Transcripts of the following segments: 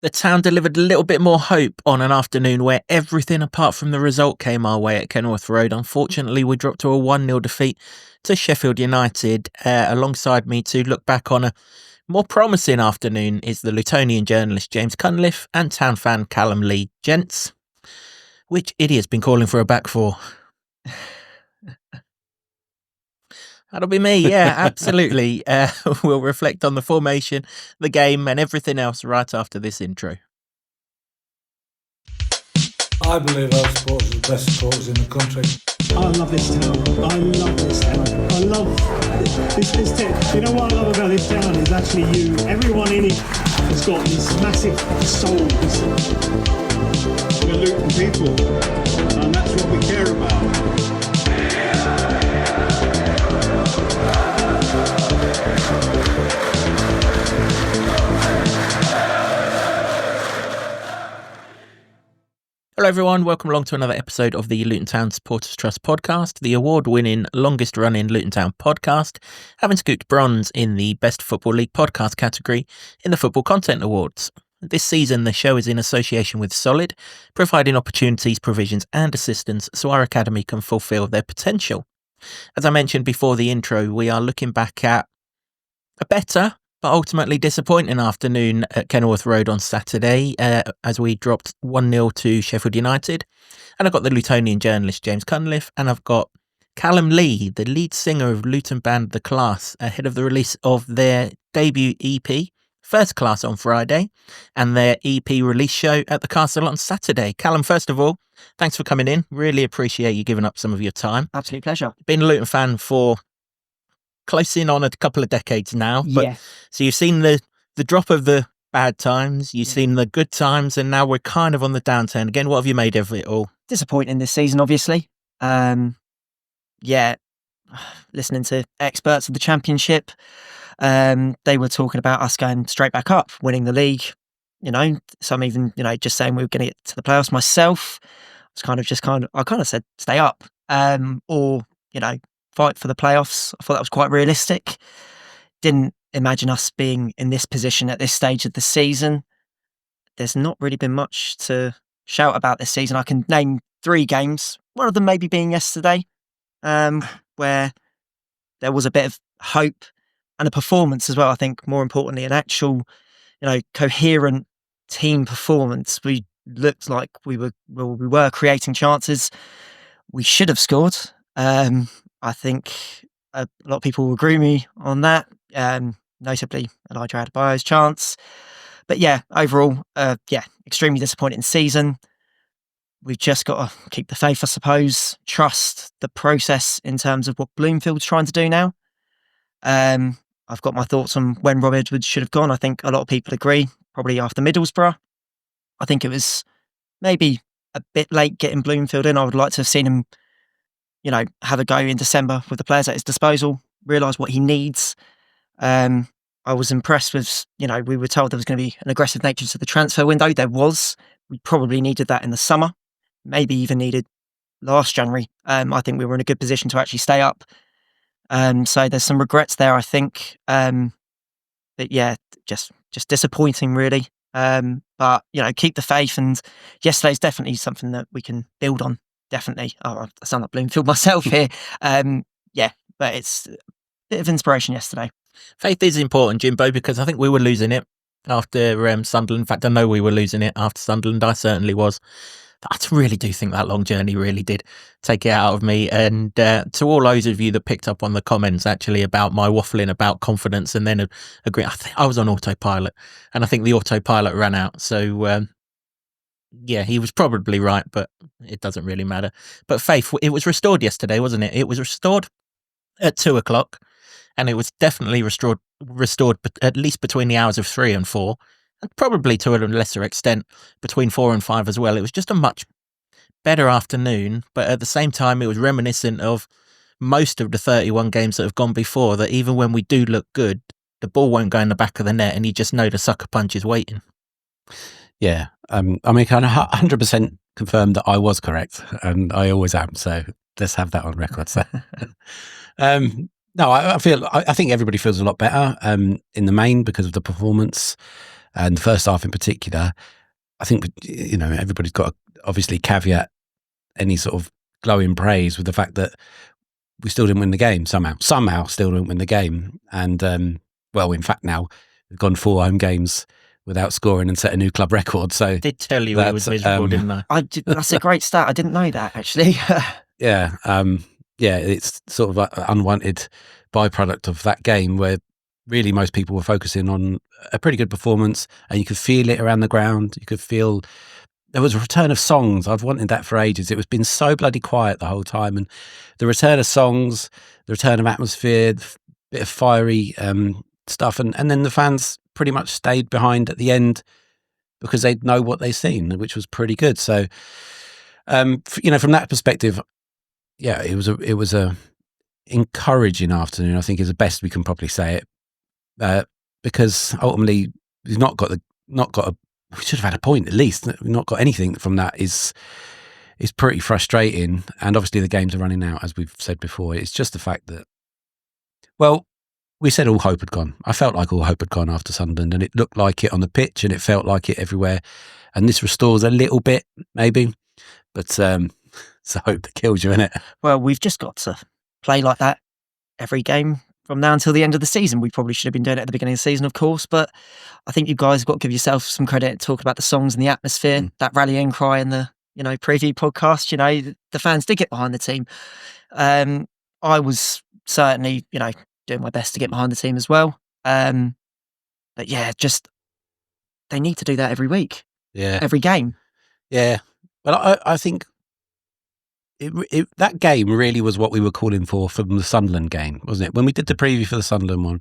The town delivered a little bit more hope on an afternoon where everything apart from the result came our way at Kenilworth Road. Unfortunately, we dropped to a 1-0 defeat to Sheffield United. Alongside me to look back on a more promising afternoon is the Lutonian journalist James Cunliffe and town fan Callum Lee. Gents, which idiot's been calling for a back four? That'll be me, yeah, absolutely. We'll reflect on the formation, the game and everything else right after this intro. I believe our supporters are the best supporters in the country. I love this town. I love this town. I love this town. You know what I love about this town is actually you. Everyone in it has got this massive soul. We're Luton people, and that's what we care about. Hello everyone, welcome along to another episode of the Luton Town Supporters Trust podcast, the award-winning, longest-running Luton Town podcast, having scooped bronze in the Best Football League podcast category in the Football Content Awards. This season, the show is in association with Solid, providing opportunities, provisions and assistance so our academy can fulfil their potential. As I mentioned before the intro, we are looking back at a better but ultimately disappointing afternoon at Kenilworth Road on Saturday as we dropped 1-0 to Sheffield United. And I've got the Lutonian journalist James Cunliffe, and I've got Callum Lee, the lead singer of Luton band The Class, ahead of the release of their debut EP, First Class, on Friday, and their EP release show at the Castle on Saturday. Callum, first of all, thanks for coming in. Really appreciate you giving up some of your time. Absolute pleasure. Been a Luton fan for close in on a couple of decades now, but Yeah. So you've seen the drop of the bad times, you've seen the good times, and now we're kind of on the downturn again. What have you made of it all? Disappointing this season, obviously. Listening to experts of the Championship, they were talking about us going straight back up, winning the league. Some even, just saying we were going to get to the playoffs. Myself, I kind of said stay up, or fight for the playoffs. I thought that was quite realistic. Didn't imagine us being in this position at this stage of the season. There's not really been much to shout about this season. I can name 3 games, one of them maybe being yesterday, where there was a bit of hope and a performance as well. I think more importantly, an actual, coherent team performance. We looked like we were creating chances. We should have scored. I think a lot of people will agree with me on that, notably Elijah Adebayo's chance. But yeah, overall, extremely disappointing season. We've just got to keep the faith, I suppose, trust the process in terms of what Bloomfield's trying to do now. I've got my thoughts on when Rob Edwards should have gone. I think a lot of people agree, probably after Middlesbrough. I think it was maybe a bit late getting Bloomfield in. I would like to have seen him have a go in December with the players at his disposal, realise what he needs. I was impressed with, we were told there was going to be an aggressive nature to the transfer window. There was. We probably needed that in the summer, maybe even needed last January. I think we were in a good position to actually stay up. So there's some regrets there, I think. But yeah, just disappointing, really. But, keep the faith. And yesterday's definitely something that we can build on. Definitely. Oh, I sound like Bloomfield myself here. But it's a bit of inspiration yesterday. Faith is important, Jimbo, because I think we were losing it after Sunderland. In fact, I know we were losing it after Sunderland. I certainly was. I really do think that long journey really did take it out of me. And to all those of you that picked up on the comments actually about my waffling about confidence and then agree, I think I was on autopilot, and I think the autopilot ran out. So yeah, he was probably right, but it doesn't really matter. But faith, it was restored yesterday, wasn't it? It was restored at 2:00, and it was definitely restored at least between the hours of 3 and 4, and probably to a lesser extent between 4 and 5 as well. It was just a much better afternoon, but at the same time, it was reminiscent of most of the 31 games that have gone before, that even when we do look good, the ball won't go in the back of the net, and you just know the sucker punch is waiting. Yeah, I mean, kind of 100% confirmed that I was correct, and I always am. So let's have that on record. So, no, I think everybody feels a lot better in the main because of the performance. And the first half in particular, I think, everybody's got to obviously caveat any sort of glowing praise with the fact that we still didn't win the game somehow still didn't win the game. And, in fact, now we've gone 4 home games without scoring and set a new club record. So I did tell you it was miserable, didn't I? That's a great stat. I didn't know that, actually. Yeah. It's sort of an unwanted byproduct of that game where really most people were focusing on a pretty good performance, and you could feel it around the ground. You could feel there was a return of songs. I've wanted that for ages. It was been so bloody quiet the whole time, and the return of songs, the return of atmosphere, bit of fiery stuff, and then the fans pretty much stayed behind at the end because they know what they've seen, which was pretty good. So, from that perspective, yeah, it was a encouraging afternoon, I think, is the best we can probably say it. Because ultimately we've not got we should have had a point at least. We've not got anything from that is pretty frustrating. And obviously the games are running out, as we've said before. It's just the fact that, we said all hope had gone. I felt like all hope had gone after Sunderland, and it looked like it on the pitch, and it felt like it everywhere. And this restores a little bit, maybe, but it's a hope that kills you, innit? Well, we've just got to play like that every game from now until the end of the season. We probably should have been doing it at the beginning of the season, of course, but I think you guys have got to give yourself some credit talking about the songs and the atmosphere, that rallying cry in the preview podcast. The fans did get behind the team. I was certainly doing my best to get behind the team as well. But yeah, just they need to do that every week, every game. Yeah, but I think that game really was what we were calling for from the Sunderland game, wasn't it? When we did the preview for the Sunderland one,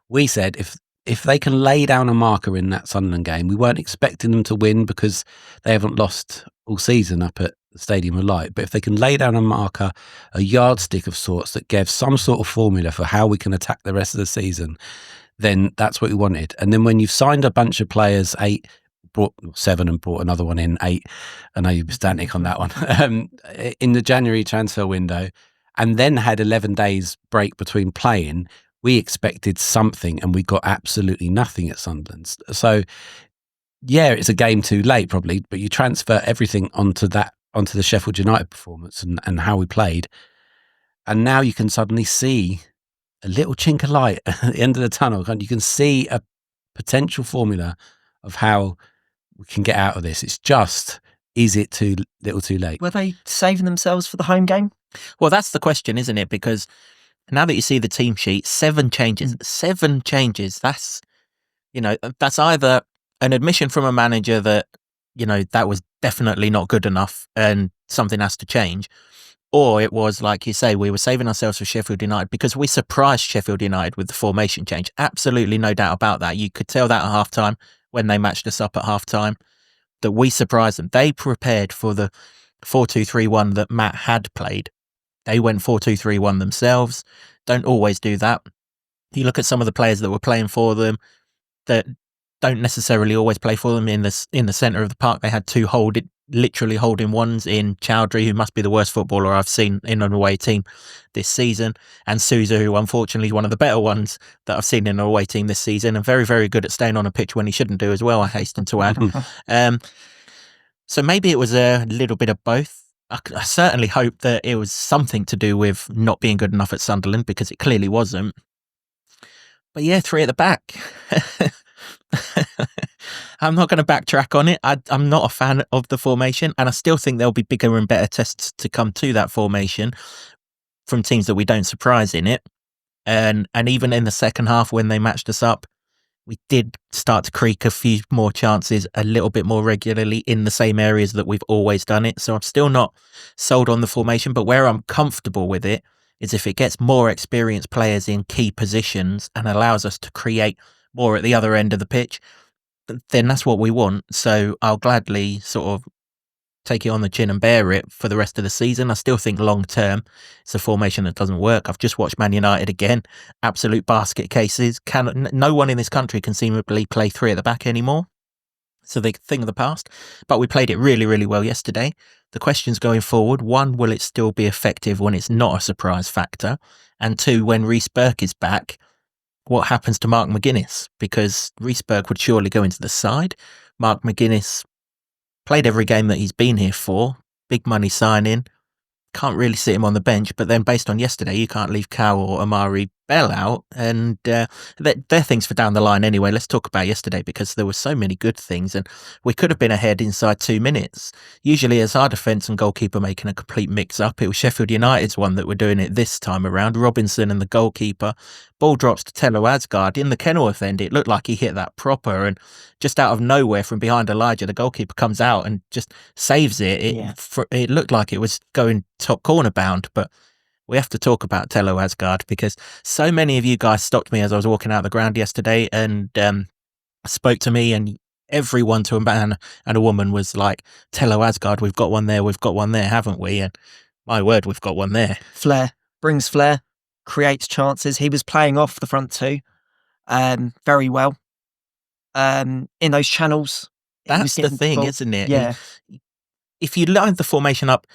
we said if they can lay down a marker in that Sunderland game, we weren't expecting them to win because they haven't lost all season up at the Stadium of Light. But if they can lay down a marker, a yardstick of sorts that gave some sort of formula for how we can attack the rest of the season, then that's what we wanted. And then when you've signed a bunch of players, 8, brought 7 and brought another one in, 8. I know you'd be static on that one. In the January transfer window, and then had 11 days break between playing, we expected something, and we got absolutely nothing at Sunderland. So, yeah, it's a game too late probably, but you transfer everything onto the Sheffield United performance and how we played, and now you can suddenly see a little chink of light at the end of the tunnel. You can see a potential formula of how we can get out of this. It's just, is it too little too late? Were they saving themselves for the home game? Well, that's the question, isn't it? Because now that you see the team sheet, 7 changes. That's, that's either an admission from a manager that, that was definitely not good enough and something has to change. Or it was, like you say, we were saving ourselves for Sheffield United because we surprised Sheffield United with the formation change. Absolutely no doubt about that. You could tell that at halftime when they matched us up at halftime, that we surprised them. They prepared for the 4-2-3-1 that Matt had played. They went 4-2-3-1 themselves. Don't always do that. You look at some of the players that were playing for them that don't necessarily always play for them in the centre of the park. They had 2 literally holding ones in Chowdhury, who must be the worst footballer I've seen in an away team this season, and Sousa, who unfortunately is one of the better ones that I've seen in an away team this season, and very, very good at staying on a pitch when he shouldn't do as well, I hasten to add. So maybe it was a little bit of both. I certainly hope that it was something to do with not being good enough at Sunderland, because it clearly wasn't. But yeah, 3 at the back. I'm not going to backtrack on it. I'm not a fan of the formation, and I still think there'll be bigger and better tests to come to that formation from teams that we don't surprise in it. And even in the second half, when they matched us up, we did start to creak a few more chances a little bit more regularly in the same areas that we've always done it. So I'm still not sold on the formation, but where I'm comfortable with it is if it gets more experienced players in key positions and allows us to create more at the other end of the pitch, then that's what we want. So I'll gladly sort of take it on the chin and bear it for the rest of the season. I still think long term it's a formation that doesn't work. I've just watched Man United again. Absolute basket cases. No one in this country can seemingly play 3 at the back anymore. So the thing of the past. But we played it really, really well yesterday. The questions going forward: 1, will it still be effective when it's not a surprise factor? And 2, when Reece Burke is back, what happens to Mark McGuinness, because Riesberg would surely go into the side. Mark McGuinness played every game that he's been here for, big money signing. Can't really sit him on the bench, but then based on yesterday, you can't leave Cow or Amari Bell out, and they're things for down the line anyway. Let's talk about yesterday, because there were so many good things, and we could have been ahead inside 2 minutes. Usually, as our defence and goalkeeper making a complete mix-up, it was Sheffield United's one that were doing it this time around. Robinson and the goalkeeper. Ball drops to Tello Asgard. In the Kenilworth end, it looked like he hit that proper, and just out of nowhere from behind Elijah, the goalkeeper comes out and just saves it. It looked like it was going top corner bound, but we have to talk about Tello Asgard, because so many of you guys stopped me as I was walking out the ground yesterday and spoke to me, and everyone, to a man and a woman, was like, Tello Asgard, we've got one there, haven't we? And my word, we've got one there. Brings flair, creates chances. He was playing off the front two very well in those channels. That's the thing, isn't it? Yeah. If you lined the formation up,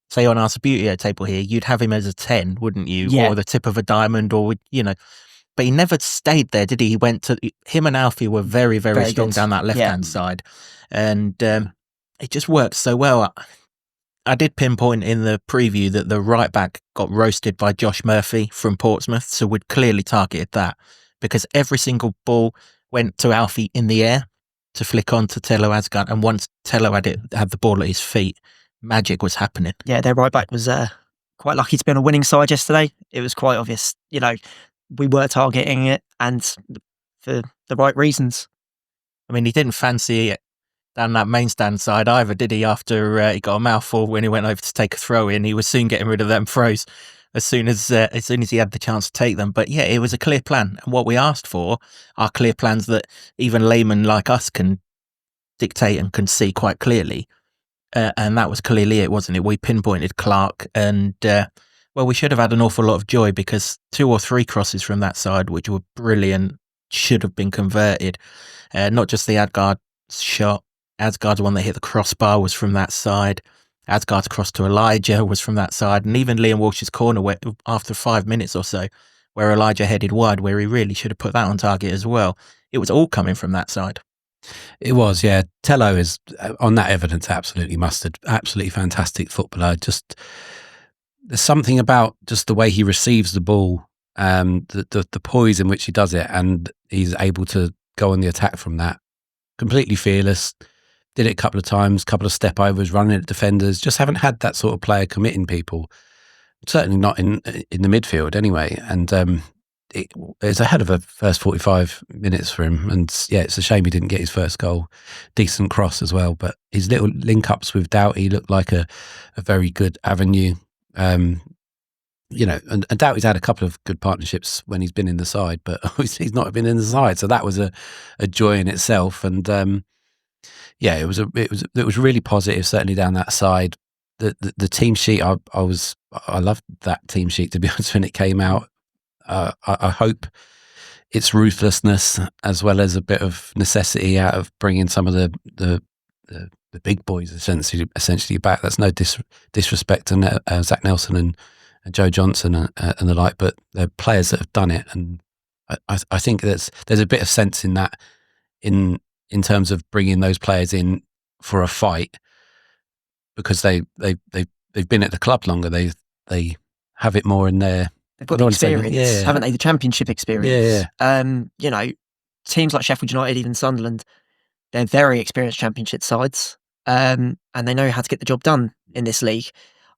say on our Subbuteo table here, you'd have him as a 10, wouldn't you? Yeah. Or the tip of a diamond, or but he never stayed there, did he? He went to him and Alfie were very, very, Very strong good. down that left-hand side, and it just worked so well. I did pinpoint in the preview that the right back got roasted by Josh Murphy from Portsmouth, so we'd clearly targeted that, because every single ball went to Alfie in the air to flick on to Tello Asgard, and once Tello had the ball at his feet, magic was happening. Yeah, their right back was quite lucky to be on a winning side yesterday. It was quite obvious, we were targeting it, and for the right reasons. I mean, he didn't fancy it down that main stand side either, did he? After he got a mouthful when he went over to take a throw in, he was soon getting rid of them throws as soon as he had the chance to take them. But yeah, it was a clear plan, and what we asked for are clear plans that even laymen like us can dictate and can see quite clearly. And that was clearly it, wasn't it? We pinpointed Clark, and we should have had an awful lot of joy, because 2 or 3 crosses from that side, which were brilliant, should have been converted. Not just the Asgard shot. Asgard's one that hit the crossbar was from that side. Asgard's cross to Elijah was from that side, and even Liam Walsh's corner, where, after 5 minutes or so, where Elijah headed wide, where he really should have put that on target as well. It was all coming from that side. It was, yeah. Tello is, on that evidence, absolutely mustard. Absolutely fantastic footballer. Just, there's something about just the way he receives the ball, the poise in which he does it, and he's able to go on the attack from that. Completely fearless. Did it a couple of times, couple of step overs, running at defenders. Just haven't had that sort of player committing people. Certainly not in the midfield anyway. And it's a hell of a first 45 minutes for him. And yeah, it's a shame he didn't get his first goal. Decent cross as well. But his little link-ups with Doughty looked like a very good avenue. And Doughty's had a couple of good partnerships when he's been in the side, but obviously he's not been in the side. So that was a joy in itself. And yeah, it was really positive, certainly down that side. The team sheet, I loved that team sheet, to be honest, when it came out. I hope it's ruthlessness as well as a bit of necessity out of bringing some of the big boys essentially back. That's no disrespect to Zach Nelson and Joe Johnson and the like, but they're players that have done it, and I think there's a bit of sense in that in terms of bringing those players in for a fight, because they've been at the club longer. They have it more in their. They've got the experience, haven't they? The championship experience. Yeah. Teams like Sheffield United, even Sunderland, they're very experienced championship sides, and they know how to get the job done in this league.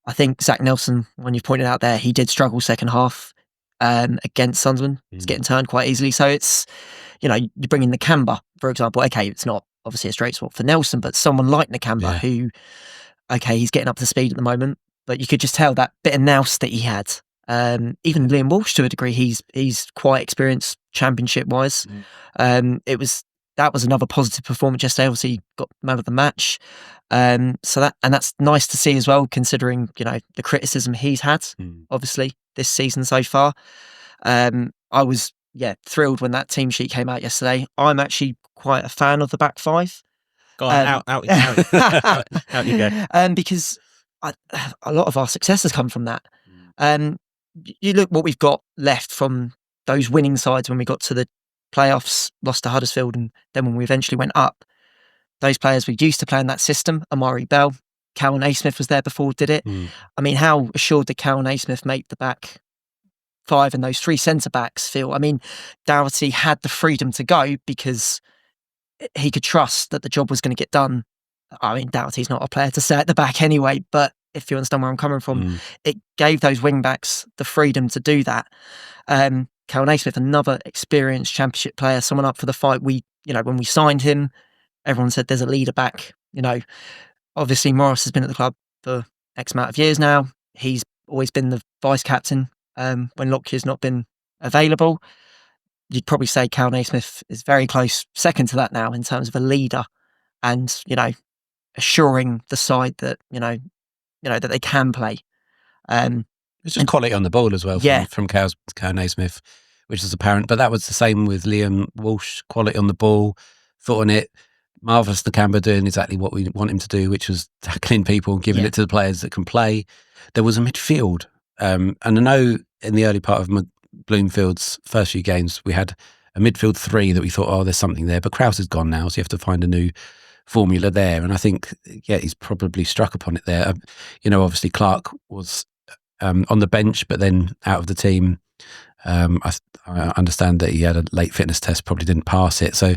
I think Zach Nelson, when you pointed out there, he did struggle second half against Sunderland. He's getting turned quite easily. So it's, you bring in Nakamba, for example. Okay, it's not obviously a straight swap for Nelson, but someone like Nakamba who, okay, he's getting up to speed at the moment, but you could just tell that bit of nous that he had. Even Liam Walsh, to a degree, he's quite experienced championship wise. That was another positive performance yesterday. Obviously, he got man of the match. So that's nice to see as well, considering the criticism he's had, obviously this season so far. I was thrilled when that team sheet came out yesterday. I'm actually quite a fan of the back five. Go on, out you go. Because a lot of our success has come from that. You look what we've got left from those winning sides when we got to the playoffs, lost to Huddersfield, and then when we eventually went up, those players were used to playing that system. Amari'i Bell, Callum Naismith was there before, did it. I mean, how assured did Callum Naismith make the back five and those three centre-backs feel? I mean, Doherty had the freedom to go because he could trust that the job was going to get done. I mean, Doherty's not a player to stay at the back anyway, but if you understand where I'm coming from, it gave those wing-backs the freedom to do that. Callum Naismith, another experienced Championship player, someone up for the fight. When we signed him, everyone said there's a leader back. Obviously Morris has been at the club for X amount of years now. He's always been the vice captain when Lockyer's not been available. You'd probably say Callum Naismith is very close second to that now in terms of a leader and, assuring the side that, that they can play. It's just quality on the ball as well from Callum Naismith, which is apparent. But that was the same with Liam Walsh, quality on the ball, foot on it. Marvellous Nakamba doing exactly what we want him to do, which was tackling people and giving it to the players that can play. There was a midfield. And I know in the early part of Bloomfield's first few games, we had a midfield three that we thought, there's something there. But Krause is gone now, so you have to find a new formula there. And I think, he's probably struck upon it there. Obviously Clark was on the bench, but then out of the team. I understand that he had a late fitness test, probably didn't pass it. So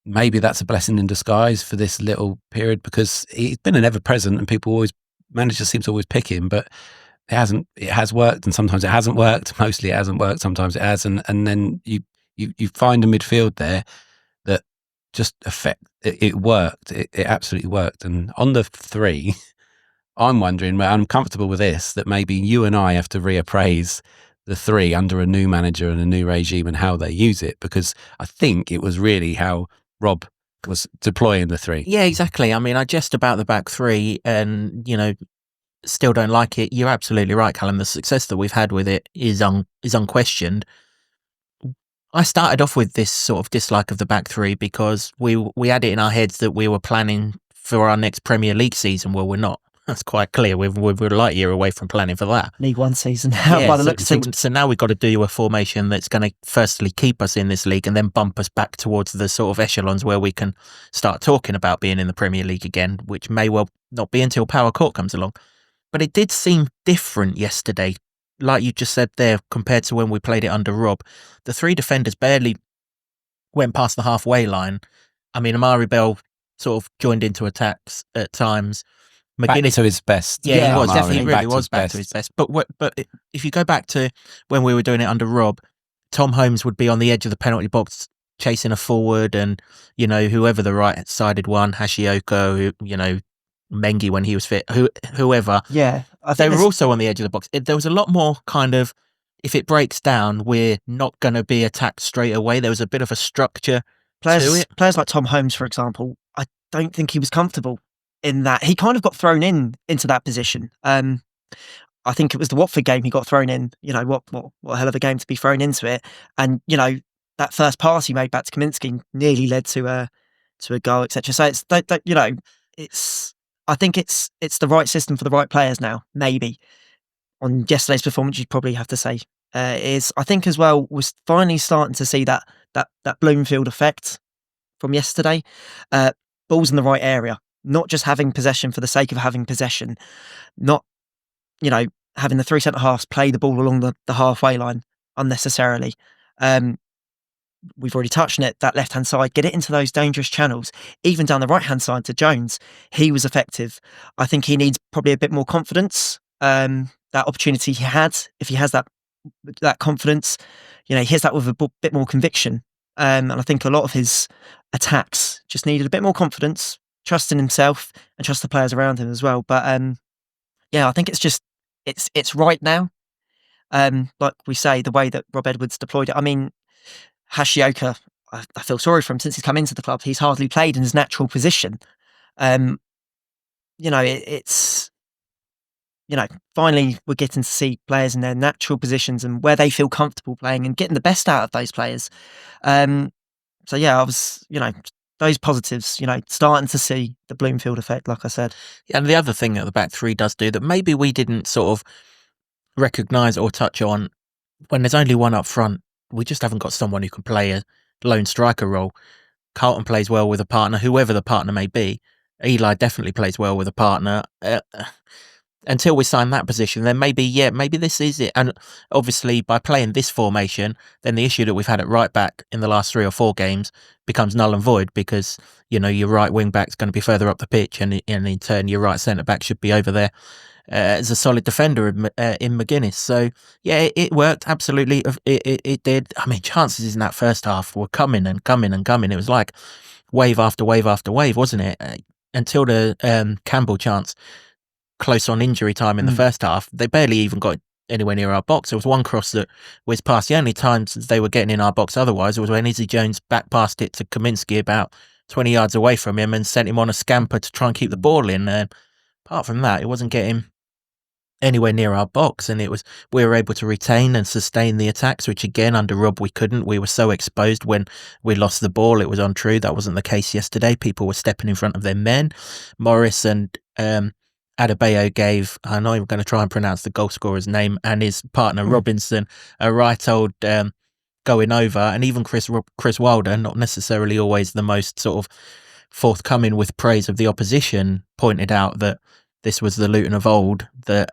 maybe that's a blessing in disguise for this little period, because he's been an ever-present and managers seem to always pick him, but it has worked, and sometimes it hasn't worked. Mostly it hasn't worked, sometimes it has, and then you find a midfield there that just it worked. It absolutely worked. And on the three, I'm wondering, I'm comfortable with this, that maybe you and I have to reappraise the three under a new manager and a new regime and how they use it, because I think it was really how Rob was deploying the three. Yeah, exactly. I mean, I jest about the back three and, still don't like it. You're absolutely right, Callum. The success that we've had with it is unquestioned. I started off with this sort of dislike of the back three because we had it in our heads that we were planning for our next Premier League season. Well, we're not. That's quite clear. We're a light year away from planning for that. League One season now, by the looks of things. So now we've got to do a formation that's going to firstly keep us in this league and then bump us back towards the sort of echelons where we can start talking about being in the Premier League again, which may well not be until Power Court comes along. But it did seem different yesterday, like you just said there, compared to when we played it under Rob. The three defenders barely went past the halfway line. I mean, Amari'i Bell sort of joined into attacks at times. Back to his best. Yeah, he was definitely really was back to his best. But if you go back to when we were doing it under Rob, Tom Holmes would be on the edge of the penalty box chasing a forward, and whoever the right-sided one, Hashioka, Mengi when he was fit, whoever. Yeah, they were also on the edge of the box. There was a lot more kind of, if it breaks down, we're not going to be attacked straight away. There was a bit of a structure to it. Players like Tom Holmes, for example, I don't think he was comfortable in that. He kind of got thrown into that position. I think it was the Watford game he got thrown in. What a hell of a game to be thrown into it. And that first pass he made back to Kaminsky nearly led to a goal, etc. So it's I think it's the right system for the right players now. Maybe on yesterday's performance, you'd probably have to say is, I think as well, we're finally starting to see that Bloomfield effect from yesterday. Balls in the right area. Not just having possession for the sake of having possession, not, having the three centre-halves play the ball along the halfway line unnecessarily. We've already touched on it, that left-hand side, get it into those dangerous channels, even down the right-hand side to Jones. He was effective. I think he needs probably a bit more confidence. That opportunity he had, if he has that confidence, he hits that with a bit more conviction. And I think a lot of his attacks just needed a bit more confidence, trust in himself and trust the players around him as well. But I think it's right now. Like we say, the way that Rob Edwards deployed it. I mean, Hashioka, I feel sorry for him since he's come into the club. He's hardly played in his natural position. It's finally we're getting to see players in their natural positions and where they feel comfortable playing and getting the best out of those players. I was, those positives, starting to see the Bloomfield effect, like I said. And the other thing that the back three does do that maybe we didn't sort of recognise or touch on, when there's only one up front, we just haven't got someone who can play a lone striker role. Carlton plays well with a partner, whoever the partner may be. Eli definitely plays well with a partner. Until we sign that position, then maybe this is it. And obviously, by playing this formation, then the issue that we've had at right back in the last 3 or 4 games becomes null and void, because your right wing back's going to be further up the pitch, and in turn your right centre back should be over there as a solid defender in McGuinness. So yeah, it worked absolutely. It did. I mean, chances in that first half were coming and coming and coming. It was like wave after wave after wave, wasn't it? Until the Campbell chance close on injury time in the first half, they barely even got anywhere near our box. There was one cross that was past. The only times they were getting in our box otherwise was when Izzy Jones back passed it to Kaminsky about 20 yards away from him and sent him on a scamper to try and keep the ball in. Apart from that, it wasn't getting anywhere near our box, and we were able to retain and sustain the attacks, which again under Rob we couldn't. We were so exposed when we lost the ball. It was untrue. That wasn't the case yesterday. People were stepping in front of their men. Morris and Adebayo gave, I know I'm going to try and pronounce the goal scorer's name, and his partner Robinson a right old going over, and even Chris Wilder, not necessarily always the most sort of forthcoming with praise of the opposition, pointed out that this was the Luton of old that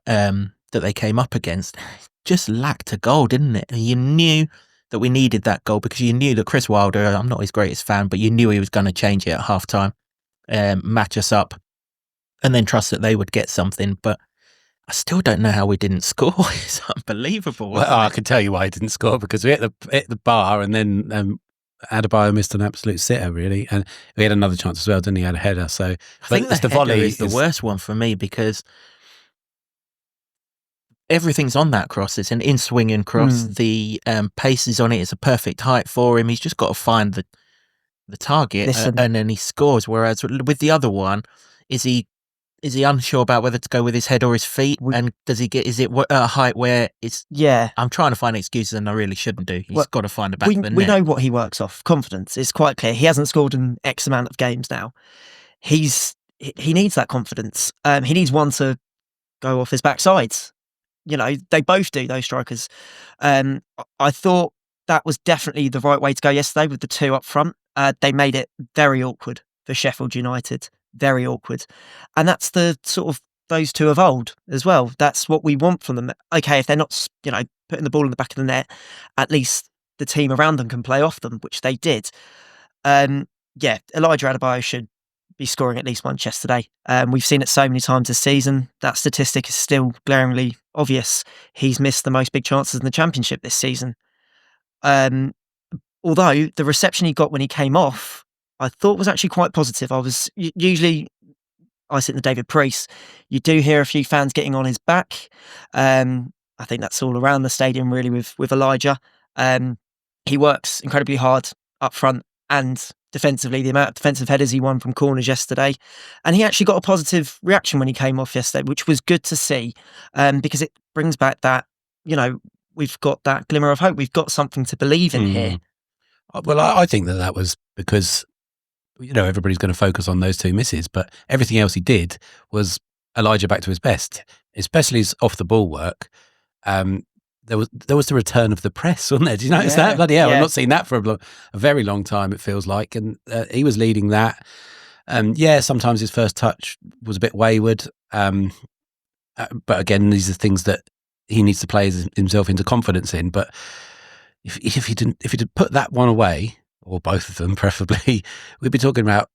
they came up against. Just lacked a goal, didn't it? And you knew that we needed that goal, because you knew that Chris Wilder, I'm not his greatest fan, but you knew he was going to change it at half time, match us up, and then trust that they would get something. But I still don't know how we didn't score. It's unbelievable. Well, I can tell you why he didn't score, because we hit the bar, and then Adebayo missed an absolute sitter, really, and we had another chance as well, didn't he? Had a header. So I think the volley is the worst one for me, because everything's on that cross. It's an in-swinging cross. The pace is on it. It's a perfect height for him. He's just got to find the target, and then he scores. Whereas with the other one, is he unsure about whether to go with his head or his feet? And is it at a height where it's... Yeah. I'm trying to find excuses, and I really shouldn't do. He's got to find the back of the net. We know what he works off. Confidence. It's quite clear. He hasn't scored in X amount of games now. He needs that confidence. He needs one to go off his backsides. They both do, those strikers. I thought that was definitely the right way to go yesterday with the 2 up front. They made it very awkward for Sheffield United. Very awkward. And that's the sort of those 2 of old as well. That's what we want from them. Okay, if they're not, putting the ball in the back of the net, at least the team around them can play off them, which they did. Elijah Adebayo should be scoring at least once yesterday. We've seen it so many times this season. That statistic is still glaringly obvious. He's missed the most big chances in the Championship this season. Although the reception he got when he came off, I thought was actually quite positive. I sit in the David Priest. You do hear a few fans getting on his back. I think that's all around the stadium really with Elijah. He works incredibly hard up front and defensively. The amount of defensive headers he won from corners yesterday, and he actually got a positive reaction when he came off yesterday, which was good to see, because it brings back that we've got that glimmer of hope. We've got something to believe in here. Well, I think that was because everybody's going to focus on those 2 misses, but everything else he did was Elijah back to his best, especially his off the ball work. There was the return of the press, wasn't there? Did you notice that? Bloody hell, I've not seen that for a very long time, it feels like, and he was leading that. Sometimes his first touch was a bit wayward, but again, these are things that he needs to play himself into confidence in. But if he didn't put that one away, or both of them preferably, we'd be talking about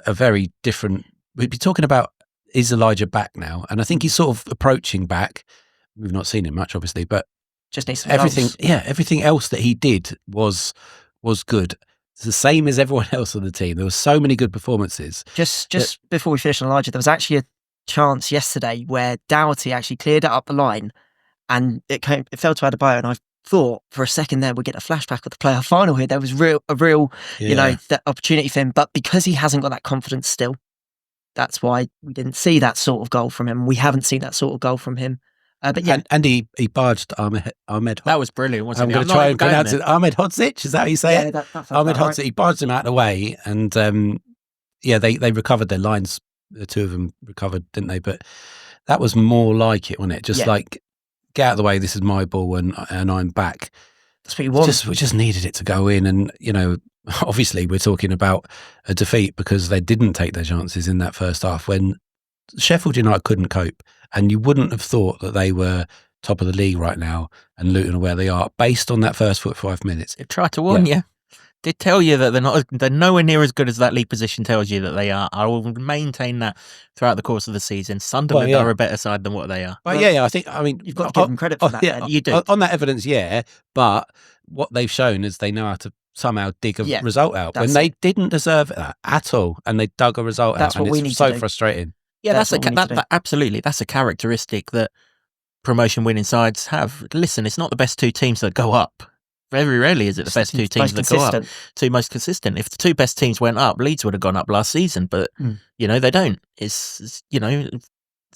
a very different... We'd be talking about, is Elijah back now? And I think he's sort of approaching back. We've not seen him much, obviously, but just needs some everything. goals. Yeah, everything else that he did was good. It's the same as everyone else on the team. There were so many good performances. Just before we finish on Elijah, there was actually a chance yesterday where Doherty actually cleared it up the line, and it fell to Adebayo, and I thought for a second there we'd get a flashback of the playoff final here. There was a real that opportunity for him, but because he hasn't got that confidence still, that's why we didn't see that sort of goal from him. We haven't seen that sort of goal from him. But yeah, and he barged Ahmed. That was brilliant, wasn't it? I'm going to try and pronounce it. Ahmed Hodzic, is that how you say it? That Ahmed Hodzic. Right. He barged him out of the way, and they recovered their lines. The 2 of them recovered, didn't they? But that was more like it, wasn't it? Just like, get out of the way. This is my ball, and I'm back. That's what you want. We just needed it to go in, and obviously we're talking about a defeat because they didn't take their chances in that first half when Sheffield United couldn't cope, and you wouldn't have thought that they were top of the league right now and Luton are where they are based on that first 5 minutes. It tried to warn you. Did tell you that they're nowhere near as good as that league position tells you that they are. I will maintain that throughout the course of the season. Sunderland are a better side than what they are. Well, I mean, you've got to give them credit for that. Yeah, you do. On that evidence, but what they've shown is they know how to somehow dig a result out when they didn't deserve that at all, and they dug a result out. And it's so frustrating. Yeah, absolutely. That's a characteristic that promotion-winning sides have. Listen, it's not the best two teams that go up. Very rarely is it the best two teams that go up. Two most consistent. If the two best teams went up, Leeds would have gone up last season, but they don't. It's the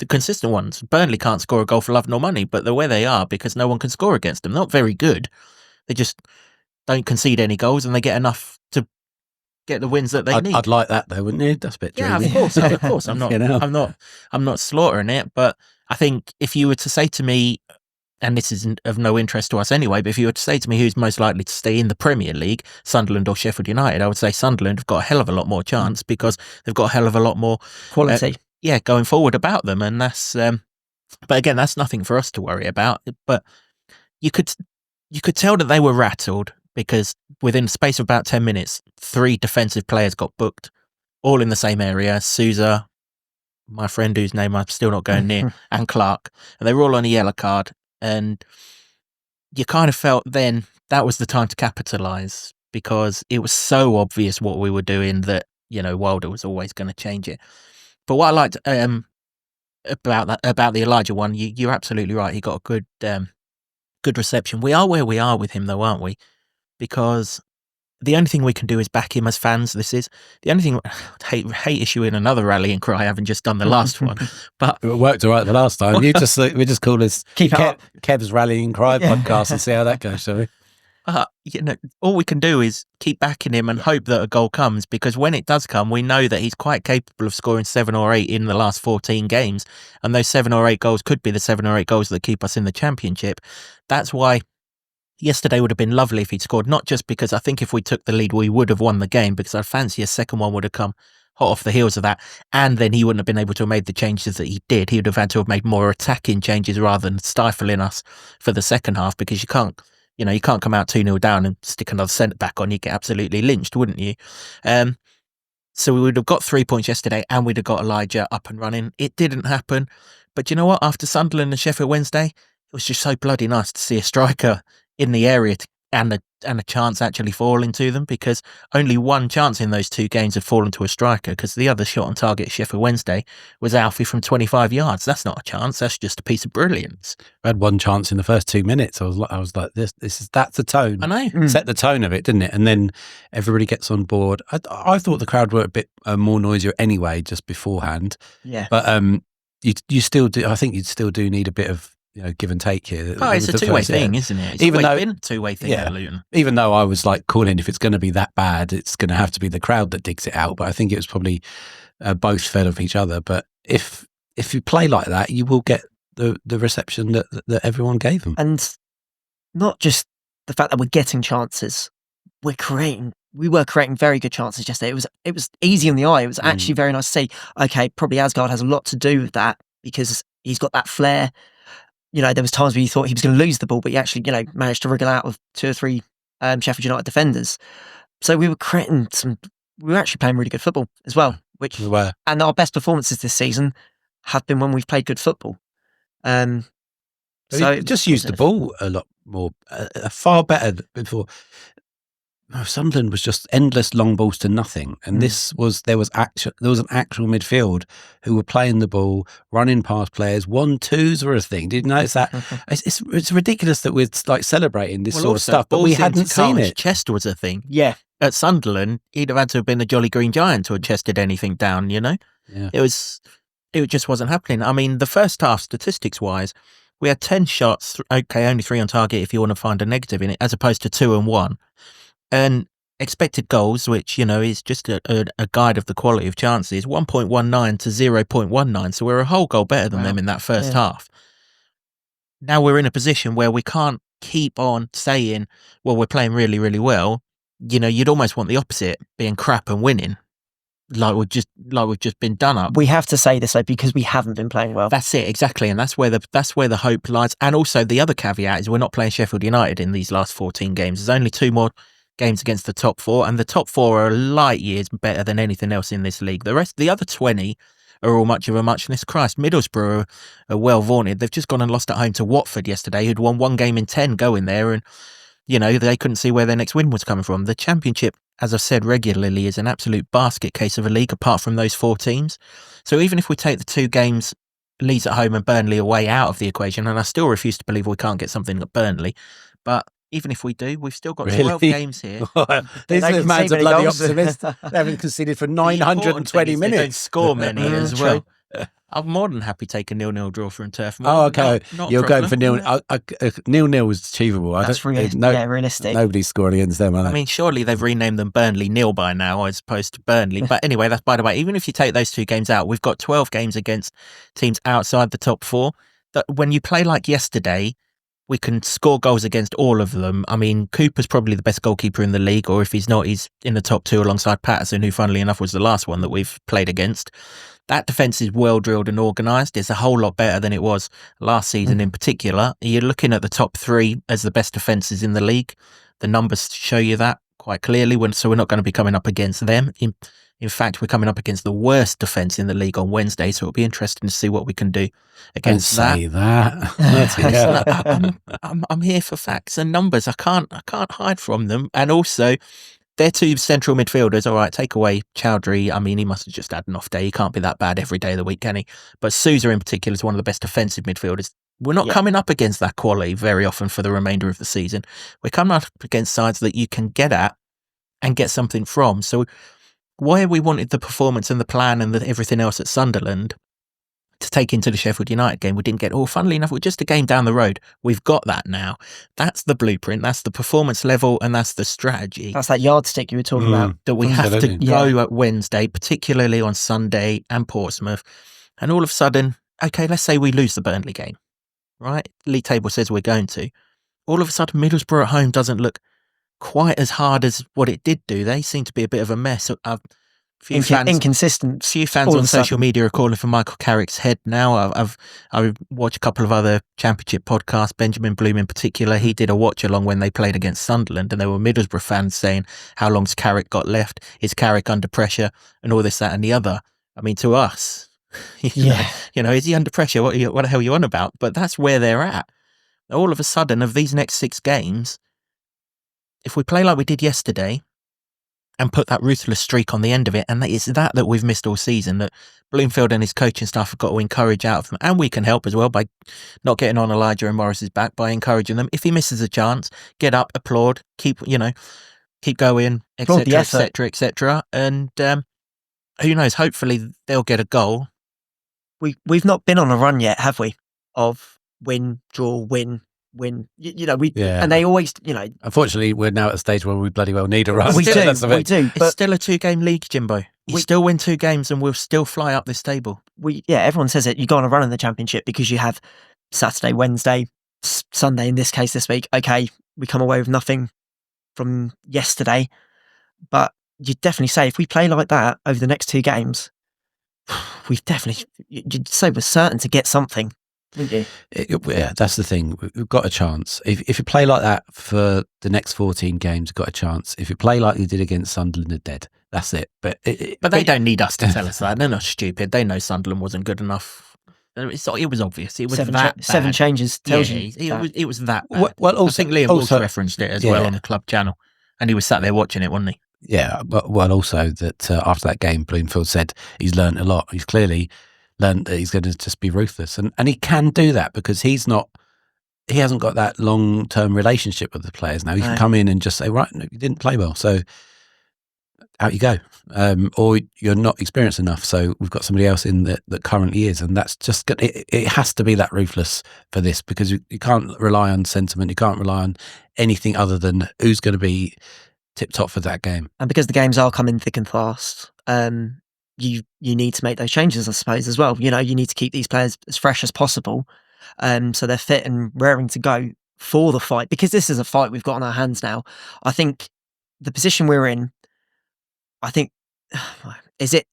consistent ones. Burnley can't score a goal for love nor money, but they're where they are because no one can score against them. Not very good. They just don't concede any goals, and they get enough to get the wins that they need. I'd like that though, wouldn't you? That's a bit dreamy. Of course. I'm not slaughtering it, but I think if you were to say to me, and this isn't of no interest to us anyway, but if you were to say to me who's most likely to stay in the Premier League, Sunderland or Sheffield United, I would say Sunderland have got a hell of a lot more chance because they've got a hell of a lot more quality. Going forward about them, and that's. But again, that's nothing for us to worry about. But you could tell that they were rattled because within the space of about 10 minutes, 3 defensive players got booked, all in the same area. Sousa, my friend whose name I'm still not going near, and Clark, and they were all on a yellow card. And you kind of felt then that was the time to capitalise because it was so obvious what we were doing that, Wilder was always going to change it. But what I liked about the Elijah one, you're absolutely right. He got a good reception. We are where we are with him though, aren't we? Because the only thing we can do is back him as fans. This is the only thing. Hate issuing another rallying cry. I haven't just done the last one, but it worked all right the last time. We just call this Kev's rallying cry podcast and see how that goes, shall we? All we can do is keep backing him and hope that a goal comes, because when it does come, we know that he's quite capable of scoring 7 or 8 in the last 14 games, and those 7 or 8 goals could be the 7 or 8 goals that keep us in the Championship. That's why yesterday would have been lovely if he'd scored, not just because I think if we took the lead, we would have won the game, because I fancy a second one would have come hot off the heels of that, and then he wouldn't have been able to have made the changes that he did. He would have had to have made more attacking changes rather than stifling us for the second half, because you can't come out 2-0 down and stick another centre-back on. You get absolutely lynched, wouldn't you? So we would have got 3 points yesterday and we'd have got Elijah up and running. It didn't happen. But you know what? After Sunderland and Sheffield Wednesday, it was just so bloody nice to see a striker in the area and a chance actually falling to them, because only one chance in those 2 games had fallen to a striker, because the other shot on target at Sheffield Wednesday was Alfie from 25 yards. That's not a chance. That's just a piece of brilliance. I had one chance in the first 2 minutes. I was like, that's the tone. I know. Set the tone of it, didn't it? And then everybody gets on board. I thought the crowd were a bit more noisier anyway, just beforehand. Yeah. But you still do. I think you still do need a bit of give and take here. Oh, it's a two-way thing, isn't it? It's been a two-way thing at Luton. Even though I was like calling, if it's going to be that bad, it's going to have to be the crowd that digs it out. But I think it was probably both fed off each other. But if you play like that, you will get the reception that everyone gave them. And not just the fact that we're getting chances, we were creating very good chances yesterday. It was easy on the eye. It was actually very nice to see. Okay, probably Asgard has a lot to do with that, because he's got that flair. There was times where you thought he was going to lose the ball, but he actually, managed to wriggle out of 2 or 3 Sheffield United defenders. So we were actually playing really good football as well, which we were. And our best performances this season have been when we've played good football. So just used the ball a lot more, far better before. Sunderland was just endless long balls to nothing, and there was an actual midfield who were playing the ball, running past players. 1-2s were a thing. Did you notice that? It's ridiculous that we're like celebrating this sort of stuff, but we hadn't seen it. Chest was a thing. Yeah, at Sunderland, he'd have had to have been a Jolly Green Giant to have chested anything down. Yeah. It just wasn't happening. I mean, the first half, statistics wise, we had 10 shots. Okay, only 3 on target if you want to find a negative in it, as opposed to 2 and 1. And expected goals, which, is just a guide of the quality of chances, 1.19 to 0.19. So we're a whole goal better than them in that first half. Now we're in a position where we can't keep on saying, well, we're playing really, really well, you'd almost want the opposite, being crap and winning. Like we've just been done up. We have to say this though, because we haven't been playing well. That's it, exactly, and that's where the hope lies. And also the other caveat is we're not playing Sheffield United in these last 14 games. There's only 2 more games against the top 4, and the top 4 are light years better than anything else in this league. The other 20 are all much of a muchness. Christ, Middlesbrough are well vaunted. They've just gone and lost at home to Watford yesterday, who'd won 1 game in 10 going there, and they couldn't see where their next win was coming from. The Championship, as I've said regularly, is an absolute basket case of a league apart from those 4 teams. So even if we take the 2 games, Leeds at home and Burnley away, out of the equation, and I still refuse to believe we can't get something at Burnley, but even if we do, we've still got 12 games here. These don't man's a concede bloody many goals. optimist. They haven't conceded for The 920 important thing is they don't minutes. score many as True. well. I'm more than happy to take a 0-0 draw from Turf Moor. Oh, okay. Not a You're going for problem. 0-0 is achievable. That's realistic. Nobody's scoring against them, are they? I mean, surely they've renamed them Burnley Nil by now as opposed to Burnley. But anyway, that's by the way. Even if you take those 2 games out, we've got 12 games against teams outside the top 4. That when you play like yesterday, we can score goals against all of them. I mean, Cooper's probably the best goalkeeper in the league, or if he's not, he's in the top 2 alongside Patterson, who funnily enough was the last one that we've played against. That defence is well drilled and organised. It's a whole lot better than it was last season in particular. You're looking at the top 3 as the best defences in the league. The numbers show you that quite clearly, so we're not going to be coming up against them. In fact, we're coming up against the worst defence in the league on Wednesday, so it'll be interesting to see what we can do against Don't say that. I'm here for facts and numbers. I can't hide from them. And also, they're 2 central midfielders. All right, take away Chowdhury. I mean, he must have just had an off day. He can't be that bad every day of the week, can he? But Sousa in particular is one of the best defensive midfielders. We're not coming up against that quality very often for the remainder of the season. We're coming up against sides that you can get at and get something from. So where we wanted the performance and the plan and everything else at Sunderland to take into the Sheffield United game, we didn't get. Funnily enough, we're just a game down the road. We've got that now. That's the blueprint. That's the performance level, and that's the strategy. That's that yardstick you were talking about. That we have to Absolutely. go at Wednesday, particularly on Sunday and Portsmouth. And all of a sudden, okay, let's say we lose the Burnley game, right? League table says we're going to. All of a sudden, Middlesbrough at home doesn't look quite as hard as what it did do. They seem to be a bit of a mess. Inconsistent. Few fans all on of a sudden. social media are calling for Michael Carrick's head now. I've watched a couple of other Championship podcasts, Benjamin Bloom in particular. He did a watch along when they played against Sunderland, and there were Middlesbrough fans saying, how long's Carrick got left? Is Carrick under pressure? And all this, that and the other. I mean, to us, is he under pressure? What the hell are you on about? But that's where they're at. All of a sudden, of these next 6 games, if we play like we did yesterday and put that ruthless streak on the end of it, and it's that we've missed all season, that Bloomfield and his coaching staff have got to encourage out of them, and we can help as well by not getting on Elijah and Morris's back, by encouraging them. If he misses a chance, get up, applaud, keep going, etc., etc. And who knows, hopefully they'll get a goal. We've not been on a run yet, have we? Of win, draw, win. And they always, Unfortunately, we're now at a stage where we bloody well need a run. we do. It's But still a 2-game league, Jimbo. You still win 2 games and we'll still fly up this table. everyone says it. You go on a run in the Championship because you have Saturday, Wednesday, Sunday in this case this week. Okay, we come away with nothing from yesterday, but you'd definitely say if we play like that over the next 2 games, you'd say we're certain to get something. Wouldn't you? Yeah, that's the thing. We've got a chance. If you play like that for the next 14 games, you've got a chance. If you play like you did against Sunderland, they're dead. That's it. But they don't need us to tell us that. They're not stupid. They know Sunderland wasn't good enough. It was obvious. It was seven changes tells you. It was that bad. Well, also, I think Liam also referenced it as well on the club channel, and he was sat there watching it, wasn't he? Yeah, but also that after that game, Bloomfield said he's learnt a lot. He's clearly learned that he's going to just be ruthless, and he can do that because he hasn't got that long-term relationship with the players now. He can come in and just say, right, no, you didn't play well, so out you go, or you're not experienced enough, so we've got somebody else in that currently is, and that's just it has to be that ruthless for this, because you can't rely on sentiment, you can't rely on anything other than who's going to be tip-top for that game. And because the games are coming thick and fast, you need to make those changes, I suppose, as well. You need to keep these players as fresh as possible, so they're fit and raring to go for the fight, because this is a fight we've got on our hands now. I think the position we're in, I think, is it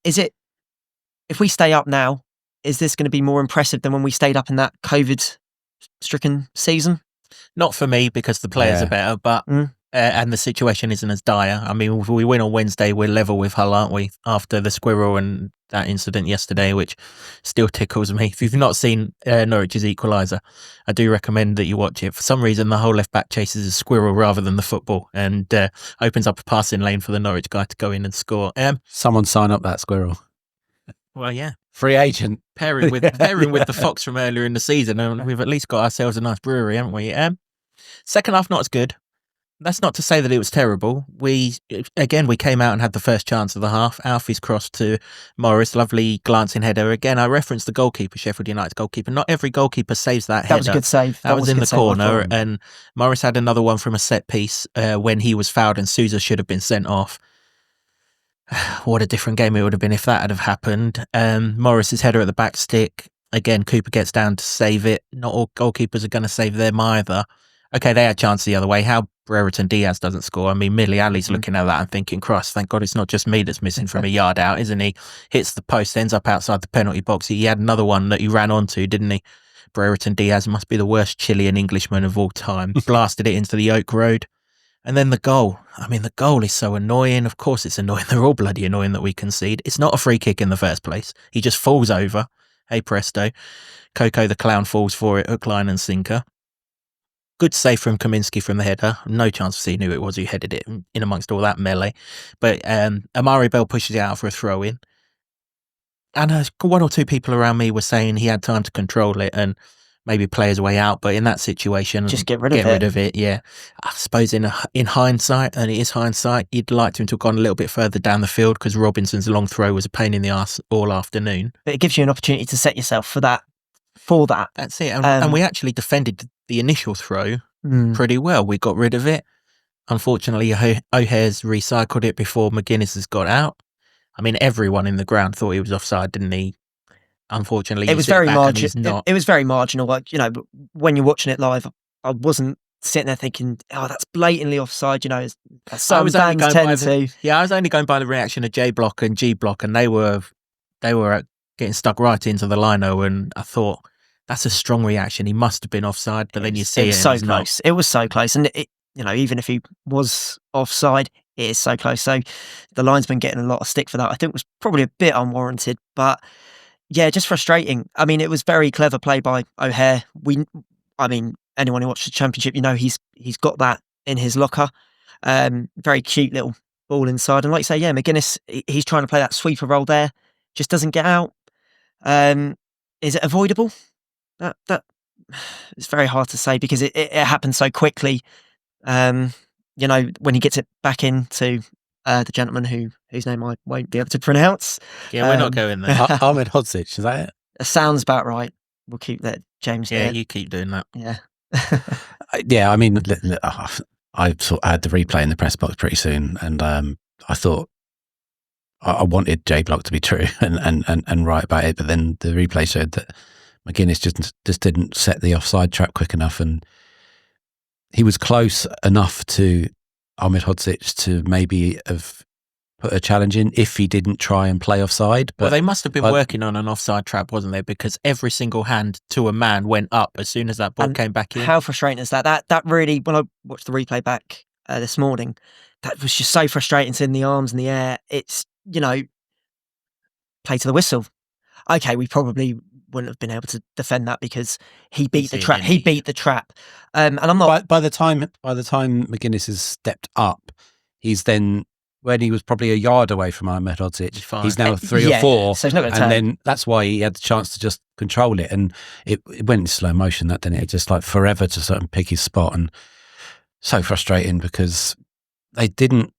if we stay up now, is this going to be more impressive than when we stayed up in that COVID-stricken season? Not for me, because the players are better, but and the situation isn't as dire. I mean, if we win on Wednesday, we're level with Hull, aren't we? After the squirrel and that incident yesterday, which still tickles me. If you've not seen Norwich's equaliser, I do recommend that you watch it. For some reason, the whole left back chases a squirrel rather than the football, and opens up a passing lane for the Norwich guy to go in and score. Someone sign up that squirrel. Well, yeah. Free agent. Pairing with the fox from earlier in the season, and we've at least got ourselves a nice brewery, haven't we? Second half, not as good. That's not to say that it was terrible. We came out and had the first chance of the half. Alfie's cross to Morris, lovely glancing header. Again, I referenced the goalkeeper, Sheffield United's goalkeeper. Not every goalkeeper saves that header. That was a good save. That was in the corner, and Morris had another one from a set piece when he was fouled, and Sousa should have been sent off. What a different game it would have been if that had have happened. Morris's header at the back stick. Again, Cooper gets down to save it. Not all goalkeepers are going to save them either. Okay, they had chance the other way. How Brereton Diaz doesn't score. I mean, Millie Ali's looking at that and thinking, Christ, thank God it's not just me that's missing from a yard out, isn't he? Hits the post, ends up outside the penalty box. He had another one that he ran onto, didn't he? Brereton Diaz must be the worst Chilean Englishman of all time. Blasted it into the Oak Road. And then the goal. I mean, the goal is so annoying. Of course it's annoying. They're all bloody annoying that we concede. It's not a free kick in the first place. He just falls over. Hey presto. Coco the Clown falls for it, hook, line and sinker. Good save from Kaminski from the header. No chance of seeing who it was who headed it in amongst all that melee. But Amari'i Bell pushes it out for a throw-in. And one or two people around me were saying he had time to control it and maybe play his way out. But in that situation, just get rid of it. Yeah, I suppose in hindsight, and it is hindsight, you'd like him to have gone a little bit further down the field, because Robinson's long throw was a pain in the arse all afternoon. But it gives you an opportunity to set yourself for that. That's it. And we actually defended the initial throw pretty well. We got rid of it. Unfortunately, O'Hare's recycled it before McGuinness has got out. I mean, everyone in the ground thought he was offside, didn't he? Unfortunately, it was very marginal. It was very marginal. Like, you know, when you're watching it live, I wasn't sitting there thinking, "Oh, that's blatantly offside." You know, as some fans tend to. Yeah, I was only going by the reaction of J Block and G Block, and they were getting stuck right into the lino, and I thought, that's a strong reaction. He must have been offside, but then you see it was so close. It was so close, and even if he was offside, it is so close. So the linesman getting a lot of stick for that, I think, was probably a bit unwarranted, but. Yeah, just frustrating. I mean, it was very clever play by O'Hare. Anyone who watched the Championship, he's got that in his locker. Very cute little ball inside. And like you say, yeah, McGuinness, he's trying to play that sweeper role there. Just doesn't get out. Is it avoidable? That it's very hard to say, because it happens so quickly. When he gets it back into the gentleman whose name I won't be able to pronounce. Yeah, we're not going there. Ahmed Hodzic, is that it? Sounds about right. We'll keep that, James. Yeah, you keep doing that. Yeah. Yeah, I mean, I had the replay in the press box pretty soon, and I thought I wanted J Block to be true and right about it, but then the replay showed that McGuinness just didn't set the offside trap quick enough, and he was close enough to Ahmed Hodzic to maybe have put a challenge in if he didn't try and play offside. But they must have been working on an offside trap, wasn't they? Because every single hand to a man went up as soon as that ball came back in. How frustrating is that? That really, when I watched the replay back this morning, that was just so frustrating, seeing the arms in the air. It's, play to the whistle. Okay, we probably wouldn't have been able to defend that because he beat the trap. He beat the trap. And I'm not. By the time McGuinness has stepped up, he's then, when he was probably a yard away from Ahmed Hodzic, he's now 3 or 4. So he's not going to turn. Then that's why he had the chance to just control it. And it went in slow motion, that didn't it? Just like forever to sort of pick his spot. And so frustrating because they didn't.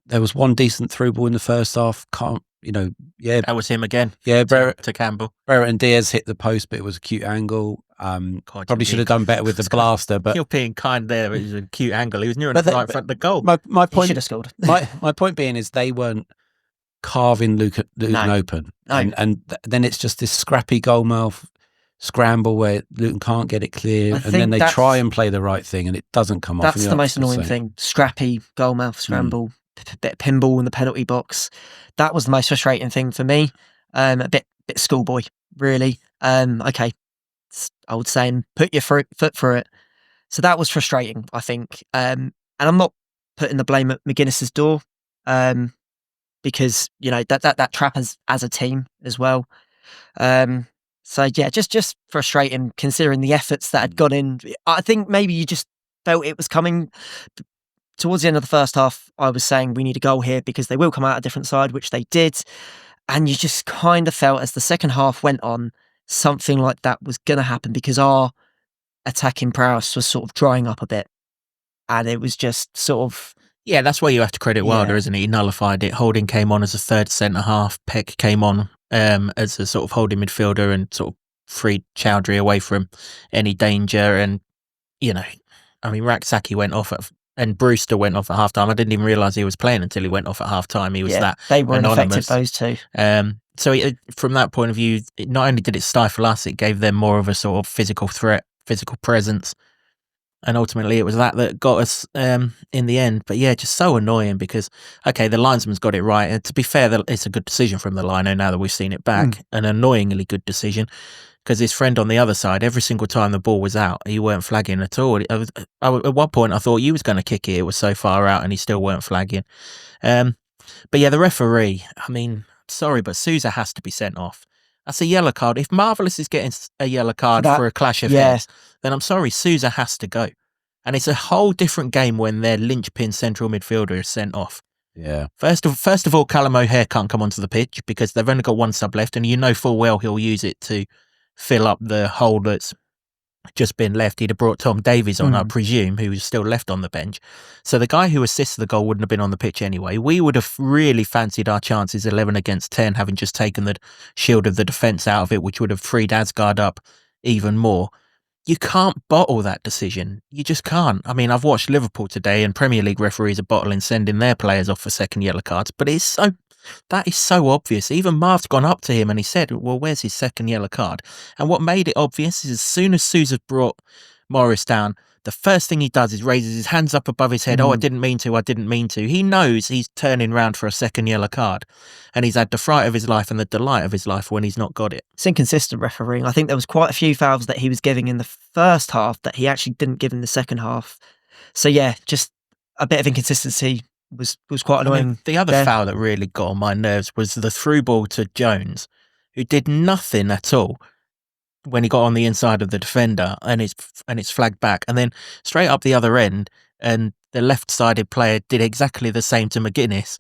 There was one decent through ball in the first half. That was him again. Yeah, to Campbell. Brereton Diaz hit the post, but it was a cute angle. Probably should have done better with the blaster. But you're being kind there. It was a cute angle. He was near right in front of the goal. My point, he should have scored. my point being is they weren't carving Luton open, and then it's just this scrappy goalmouth scramble where Luton can't get it clear, I and think then they that's- try and play the right thing, and it doesn't come off. That's the most annoying thing. Scrappy, goalmouth scramble, bit of pinball in the penalty box. That was the most frustrating thing for me. A bit schoolboy, really. Okay, I would say, and put your foot through it. So that was frustrating, I think. And I'm not putting the blame at McGuinness's door, because that trap as a team as well. So yeah, just frustrating considering the efforts that had gone in. I think maybe you just felt it was coming. Towards the end of the first half, I was saying we need a goal here because they will come out a different side, which they did. And you just kind of felt as the second half went on, something like that was going to happen because our attacking prowess was sort of drying up a bit. And it was just sort of... Yeah, that's where you have to credit Wilder, isn't it? He nullified it. Holding came on as a third centre-half. Peck came on as a sort of holding midfielder and sort of freed Chowdhury away from any danger. And, Raksaki went off and Brewster went off at half-time. I didn't even realise he was playing until he went off at half-time. He was that they were anonymous. ineffective, those two. So from that point of view, not only did it stifle us, it gave them more of a sort of physical threat, physical presence. And ultimately it was that got us in the end. But yeah, just so annoying because, okay, the linesman's got it right. And to be fair, it's a good decision from the lino now that we've seen it back. An annoyingly good decision because his friend on the other side, every single time the ball was out, he weren't flagging at all. At one point, I thought you was going to kick it. It was so far out and he still weren't flagging. But yeah, the referee, sorry, but Sousa has to be sent off. That's a yellow card. If Marvellous is getting a yellow card for a clash of heads, then I'm sorry, Sousa has to go. And it's a whole different game when their linchpin central midfielder is sent off. Yeah. First of all, Callum O'Hare can't come onto the pitch because they've only got one sub left, and you know full well he'll use it to fill up the hole that's just been left. He'd have brought Tom Davies on, I presume, who was still left on the bench. So the guy who assists the goal wouldn't have been on the pitch anyway. We would have really fancied our chances 11 against 10, having just taken the shield of the defence out of it, which would have freed Asgard up even more. You can't bottle that decision. You just can't. I've watched Liverpool today and Premier League referees are bottling sending their players off for second yellow cards, but that is so obvious. Even Marv's gone up to him and he said, well, where's his second yellow card? And what made it obvious is as soon as Sousa brought Morris down, the first thing he does is raises his hands up above his head. I didn't mean to. He knows he's turning round for a second yellow card. And he's had the fright of his life and the delight of his life when he's not got it. It's inconsistent refereeing. I think there was quite a few fouls that he was giving in the first half that he actually didn't give in the second half. So yeah, just a bit of inconsistency was quite annoying. The other foul that really got on my nerves was the through ball to Jones, who did nothing at all when he got on the inside of the defender, and it's flagged back, and then straight up the other end, and the left-sided player did exactly the same to McGuinness,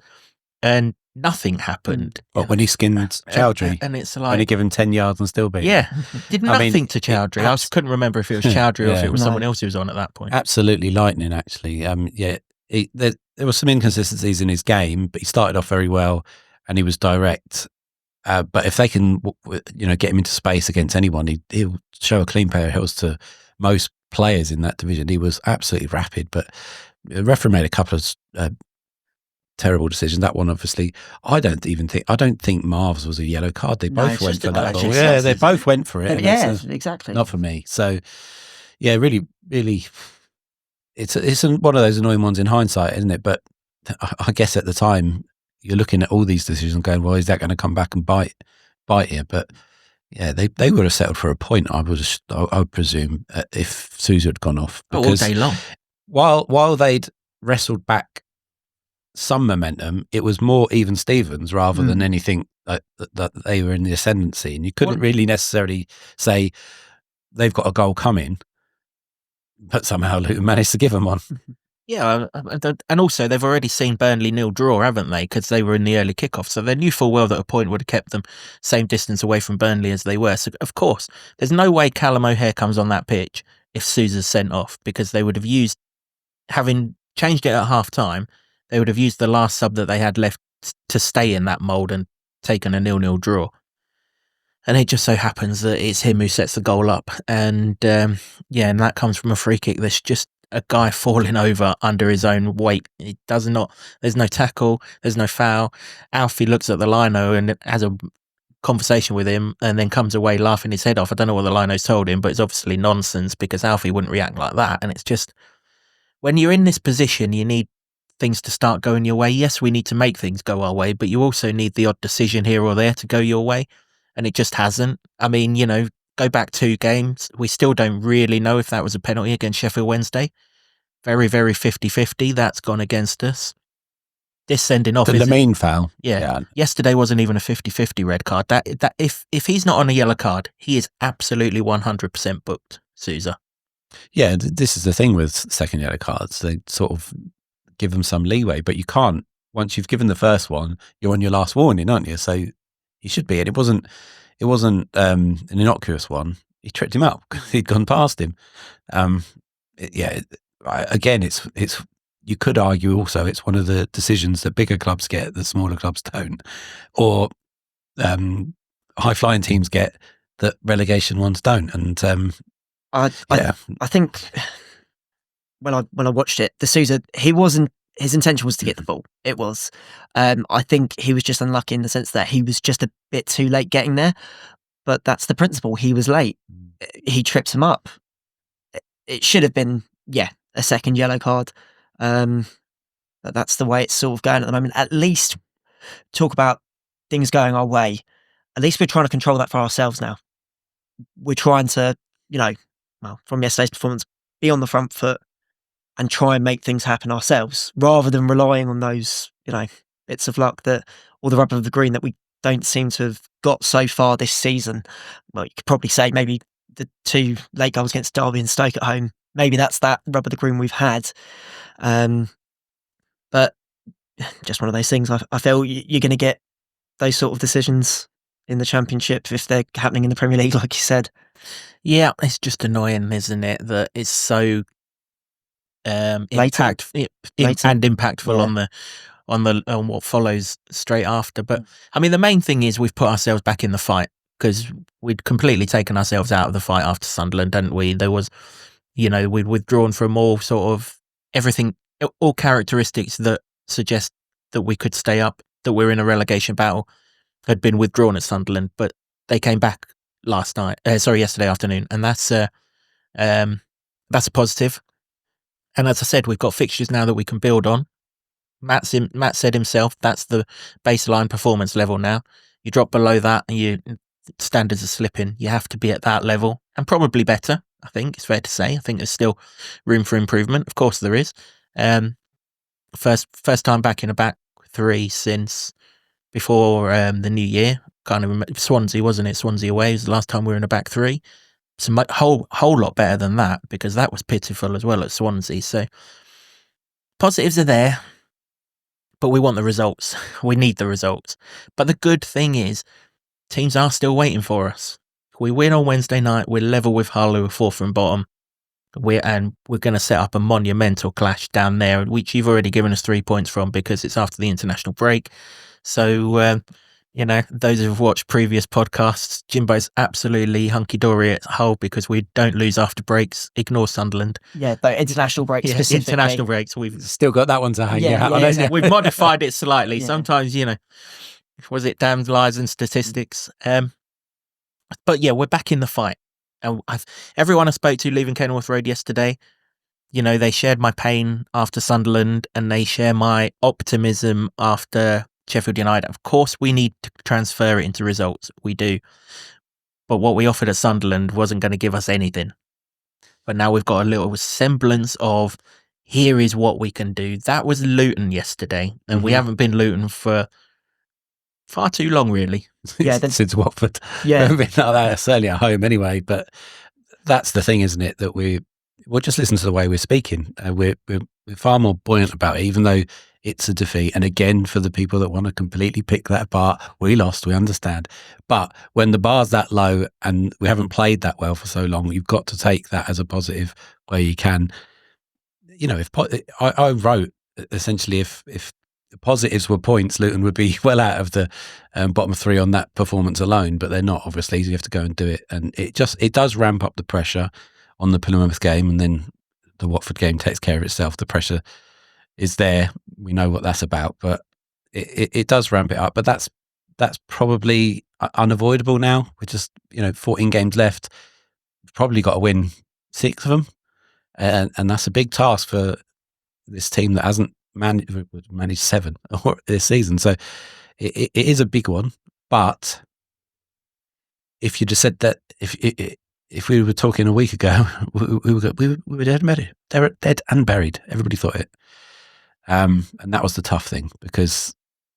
and nothing happened. But when he skinned Chowdhury, and it's like, when he gave him 10 yards and still beat him. Yeah, did nothing to Chowdhury. I couldn't remember if it was Chowdhury or if it was someone else who was on at that point. Absolutely lightning, actually. There were some inconsistencies in his game, but he started off very well and he was direct. But if they can, get him into space against anyone, he'll show a clean pair of heels to most players in that division. He was absolutely rapid, but the referee made a couple of terrible decisions. That one, obviously, I don't think Marv's was a yellow card. They both went for that ball. Yeah, they both went for it. Exactly. Not for me. So, yeah, really, really, it's one of those annoying ones in hindsight, isn't it? But I guess at the time, you're looking at all these decisions and going, well, is that going to come back and bite here? But yeah, they would have settled for a point, I would presume, if Sousa had gone off. Because all day long. While they'd wrestled back some momentum, it was more even Stevens rather than anything that they were in the ascendancy. And you couldn't really necessarily say they've got a goal coming, but somehow Luton managed to give them one. Yeah, and also they've already seen Burnley 0 draw, haven't they? Because they were in the early kickoff, so they knew full well that a point would have kept them same distance away from Burnley as they were. So of course, there's no way Callum O'Hare comes on that pitch if Sousa's sent off, because they would have used, having changed it at half time, they would have used the last sub that they had left to stay in that mould and taken a 0-0 draw. And it just so happens that it's him who sets the goal up, and and that comes from a free kick. There's just a guy falling over under his own weight. There's no tackle, there's no foul. Alfie looks at the lino and has a conversation with him and then comes away laughing his head off. I don't know what the linos told him, but it's obviously nonsense because Alfie wouldn't react like that. And it's just, when you're in this position, you need things to start going your way. Yes, we need to make things go our way, but you also need the odd decision here or there to go your way. And it just hasn't. I mean, go back 2 games. We still don't really know if that was a penalty against Sheffield Wednesday. Very, very 50-50. That's gone against us. This sending off. The main foul. Yeah. Yesterday wasn't even a 50-50 red card. That if he's not on a yellow card, he is absolutely 100% booked, Sousa. Yeah, this is the thing with second yellow cards. They sort of give them some leeway, but you can't. Once you've given the first one, you're on your last warning, aren't you? So you should be. And it wasn't an innocuous one. He tripped him up because he'd gone past him. Again, it's. You could argue also it's one of the decisions that bigger clubs get that smaller clubs don't, or high-flying teams get that relegation ones don't. And I think when I watched it, the Sousa, his intention was to get the ball. It was. I think he was just unlucky in the sense that he was just a bit too late getting there. But that's the principle. He was late. He trips him up. It should have been, a second yellow card. But that's the way it's sort of going at the moment. At least talk about things going our way. At least we're trying to control that for ourselves now. We're trying to, from yesterday's performance, be on the front foot and try and make things happen ourselves rather than relying on those, bits of luck or the rub of the green that we don't seem to have got so far this season. Well, you could probably say maybe the 2 late goals against Derby and Stoke at home. Maybe that's that rub of the green we've had. But just one of those things. I feel you're going to get those sort of decisions in the Championship if they're happening in the Premier League, like you said. Yeah, it's just annoying, isn't it? That it's so Blatant. and impactful on what follows straight after. But I mean, the main thing is we've put ourselves back in the fight because we'd completely taken ourselves out of the fight after Sunderland, hadn't we? There was, we'd withdrawn from all sort of everything, all characteristics that suggest that we could stay up, that we're in a relegation battle, had been withdrawn at Sunderland, but they came back yesterday afternoon, and that's a positive. And as I said, we've got fixtures now that we can build on. Matt said himself, that's the baseline performance level now. You drop below that and your standards are slipping. You have to be at that level and probably better. I think it's fair to say. I think there's still room for improvement. Of course there is. First time back in a back 3 since before the new year. Can't remember. Swansea, wasn't it? Swansea away was the last time we were in a back 3. It's a whole lot better than that because that was pitiful as well at Swansea. So positives are there, but we want the results. We need the results. But the good thing is teams are still waiting for us. If we win on Wednesday night, we're level with Hull, who are 4th from bottom. We're going to set up a monumental clash down there, which you've already given us 3 points from because it's after the international break. So, those who've watched previous podcasts, Jimbo's absolutely hunky-dory at Hull because we don't lose after breaks. Ignore Sunderland. Yeah, the international breaks specifically. International breaks. We've still got that one to hang your hat on. We've modified it slightly. Yeah. Sometimes, was it damned lies and statistics? But yeah, we're back in the fight. Everyone I spoke to leaving Kenilworth Road yesterday, they shared my pain after Sunderland and they share my optimism after Sheffield United. Of course, we need to transfer it into results. We do. But what we offered at Sunderland wasn't going to give us anything. But now we've got a little semblance of, here is what we can do. That was Luton yesterday. And we haven't been Luton for far too long, really. Yeah, since Watford. Yeah. We haven't been like that, certainly at home anyway. But that's the thing, isn't it? That we'll just listen to the way we're speaking. We're far more buoyant about it, even though it's a defeat. And again, for the people that want to completely pick that apart, we lost, we understand. But when the bar's that low and we haven't played that well for so long, you've got to take that as a positive where you can. I wrote essentially if the positives were points, Luton would be well out of the bottom 3 on that performance alone, but they're not, obviously, so you have to go and do it. And it does ramp up the pressure on the Plymouth game, and then the Watford game takes care of itself. The pressure is there. We know what that's about, but it does ramp it up. But that's that's probably unavoidable now. We're just 14 games left. We've probably got to win 6 of them, and that's a big task for this team that hasn't managed 7 this season. So it is a big one. But if you just said that, if we were talking a week ago, we were dead and buried. They were dead and buried. Everybody thought it, and that was the tough thing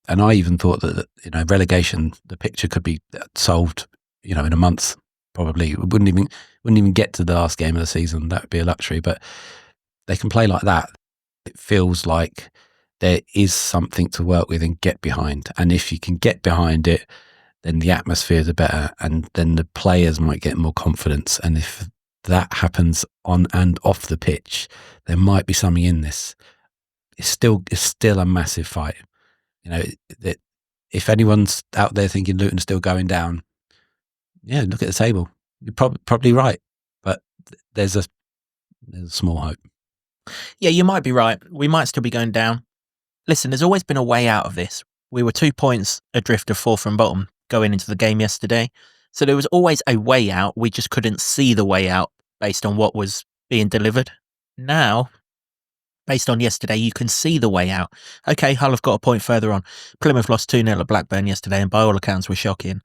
and I even thought that relegation, the picture could be solved in a month. Probably we wouldn't even get to the last game of the season. That would be a luxury. But they can play like that. It feels like there is something to work with and get behind. And if you can get behind it, then the atmospheres are better, and then the players might get more confidence. And if that happens on and off the pitch, there might be something in this. It's still a massive fight. That if anyone's out there thinking Luton's still going down, look at the table. You're probably right, but there's a small hope. Yeah, you might be right. We might still be going down. Listen, there's always been a way out of this. We were 2 points adrift of 4th from bottom going into the game yesterday. So there was always a way out. We just couldn't see the way out based on what was being delivered. Now, based on yesterday, you can see the way out. Okay, Hull have got a point further on. Plymouth lost 2-0 at Blackburn yesterday, and by all accounts were shocking.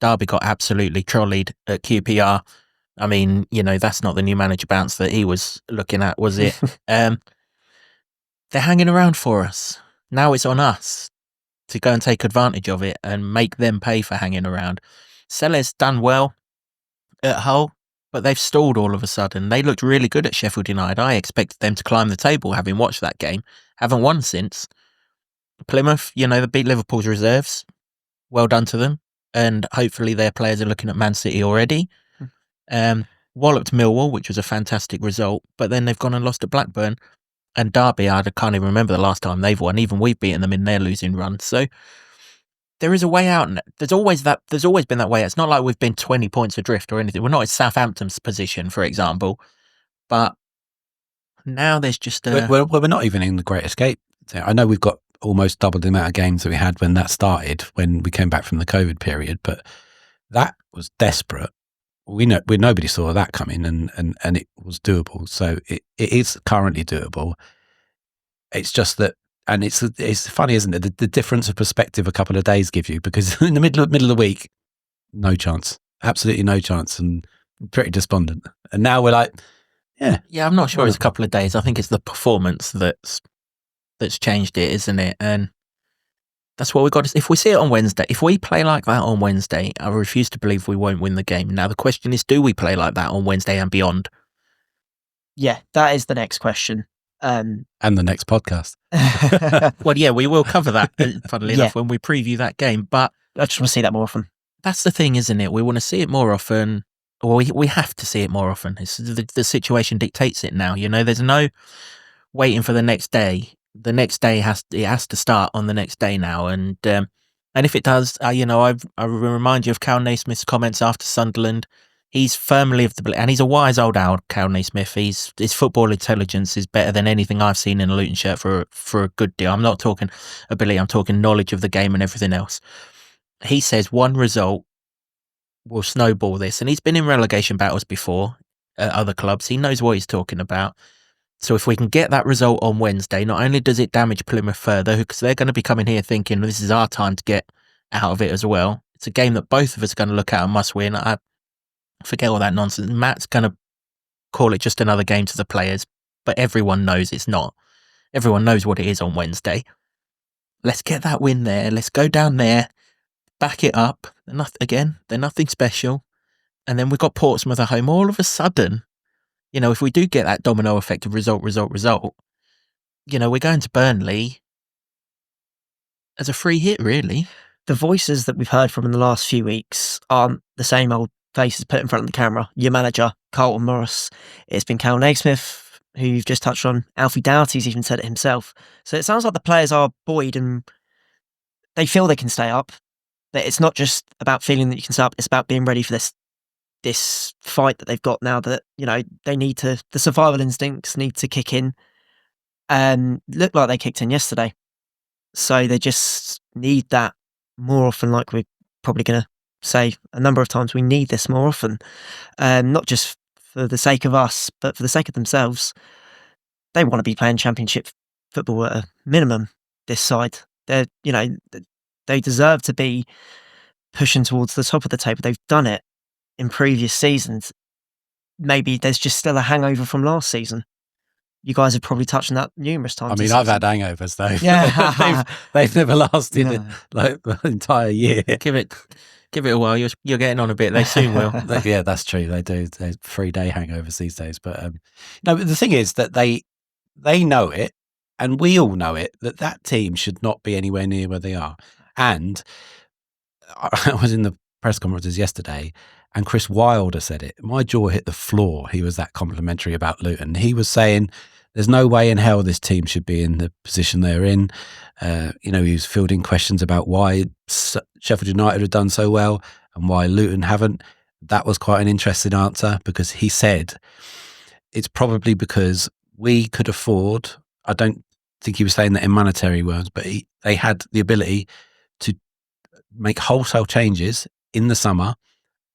Derby got absolutely trolleyed at QPR. I mean, that's not the new manager bounce that he was looking at, was it? They're hanging around for us. Now it's on us to go and take advantage of it and make them pay for hanging around. Selle's done well at Hull, but they've stalled all of a sudden. They looked really good at Sheffield United. I expected them to climb the table, having watched that game. Haven't won since. Plymouth, they beat Liverpool's reserves. Well done to them. And hopefully their players are looking at Man City already. Walloped Millwall, which was a fantastic result, but then they've gone and lost at Blackburn. And Derby, I can't even remember the last time they've won. Even we've beaten them in their losing run. So there is a way out. There's always been that way out. It's not like we've been 20 points adrift or anything. We're not in Southampton's position, for example. But now there's just we're not even in the Great Escape. I know we've got almost double the amount of games that we had when that started, when we came back from the COVID period, but that was desperate. Nobody saw that coming, and it was doable. So it is currently doable. It's just that, and it's funny, isn't it? The difference of perspective a couple of days give you, because in the middle of the week, no chance, absolutely no chance, and pretty despondent. And now we're like, yeah. I'm not sure it's a couple of days. I think it's the performance that's changed it, isn't it? And that's what we've got to. If we see it on Wednesday, if we play like that on Wednesday, I refuse to believe we won't win the game. Now the question is, do we play like that on Wednesday and beyond? Yeah, that is the next question. And the next podcast. Well, yeah, we will cover that, funnily enough, when we preview that game. But I just want to see that more often. That's the thing, isn't it? We want to see it more often. Or we have to see it more often. The situation dictates it now. There's no waiting for the next day. The next day has to start on the next day now. And if it does, I remind you of Cal Naismith's comments after Sunderland. He's firmly of the belief, and he's a wise old owl, Cal Naismith. His football intelligence is better than anything I've seen in a Luton shirt for a good deal. I'm not talking ability, I'm talking knowledge of the game and everything else. He says one result will snowball this, and he's been in relegation battles before at other clubs. He knows what he's talking about. So if we can get that result on Wednesday, not only does it damage Plymouth further, because they're going to be coming here thinking this is our time to get out of it as well. It's a game that both of us are going to look at and must win. I forget all that nonsense. Matt's going to call it just another game to the players, but everyone knows it's not. Everyone knows what it is on Wednesday. Let's get that win there. Let's go down there, back it up. They're nothing special. And then we've got Portsmouth at home. All of a sudden, if we do get that domino effect of result, we're going to Burnley as a free hit, really. The voices that we've heard from in the last few weeks aren't the same old faces put in front of the camera. Your manager, Carlton Morris. It's been Cal Naismith, who you've just touched on. Alfie Doughty's even said it himself. So it sounds like the players are buoyed and they feel they can stay up. That it's not just about feeling that you can stay up, it's about being ready for this fight that they've got now, that they need to, the survival instincts need to kick in. Looked like they kicked in yesterday, so they just need that more often, like we're probably going to say a number of times, we need this more often, not just for the sake of us, but for the sake of themselves. They want to be playing Championship football at a minimum this side. They deserve to be pushing towards the top of the table. They've done it in previous seasons. Maybe there's just still a hangover from last season. You guys have probably touched on that numerous times. I mean, I've had hangovers though. Yeah. they've never lasted No. like the entire year. Give it a while. You're getting on a bit. They soon will. Yeah, that's true. They do. They're 3-day hangovers these days. But no, but the thing is that they know it, and we all know it, that team should not be anywhere near where they are. And I was in the press conferences yesterday, and Chris Wilder said it. My jaw hit the floor. He was that complimentary about Luton. He was saying, there's no way in hell this team should be in the position they're in. He was fielding questions about why Sheffield United have done so well and why Luton haven't. That was quite an interesting answer, because he said it's probably because we could afford, I don't think he was saying that in monetary terms, but they had the ability to make wholesale changes in the summer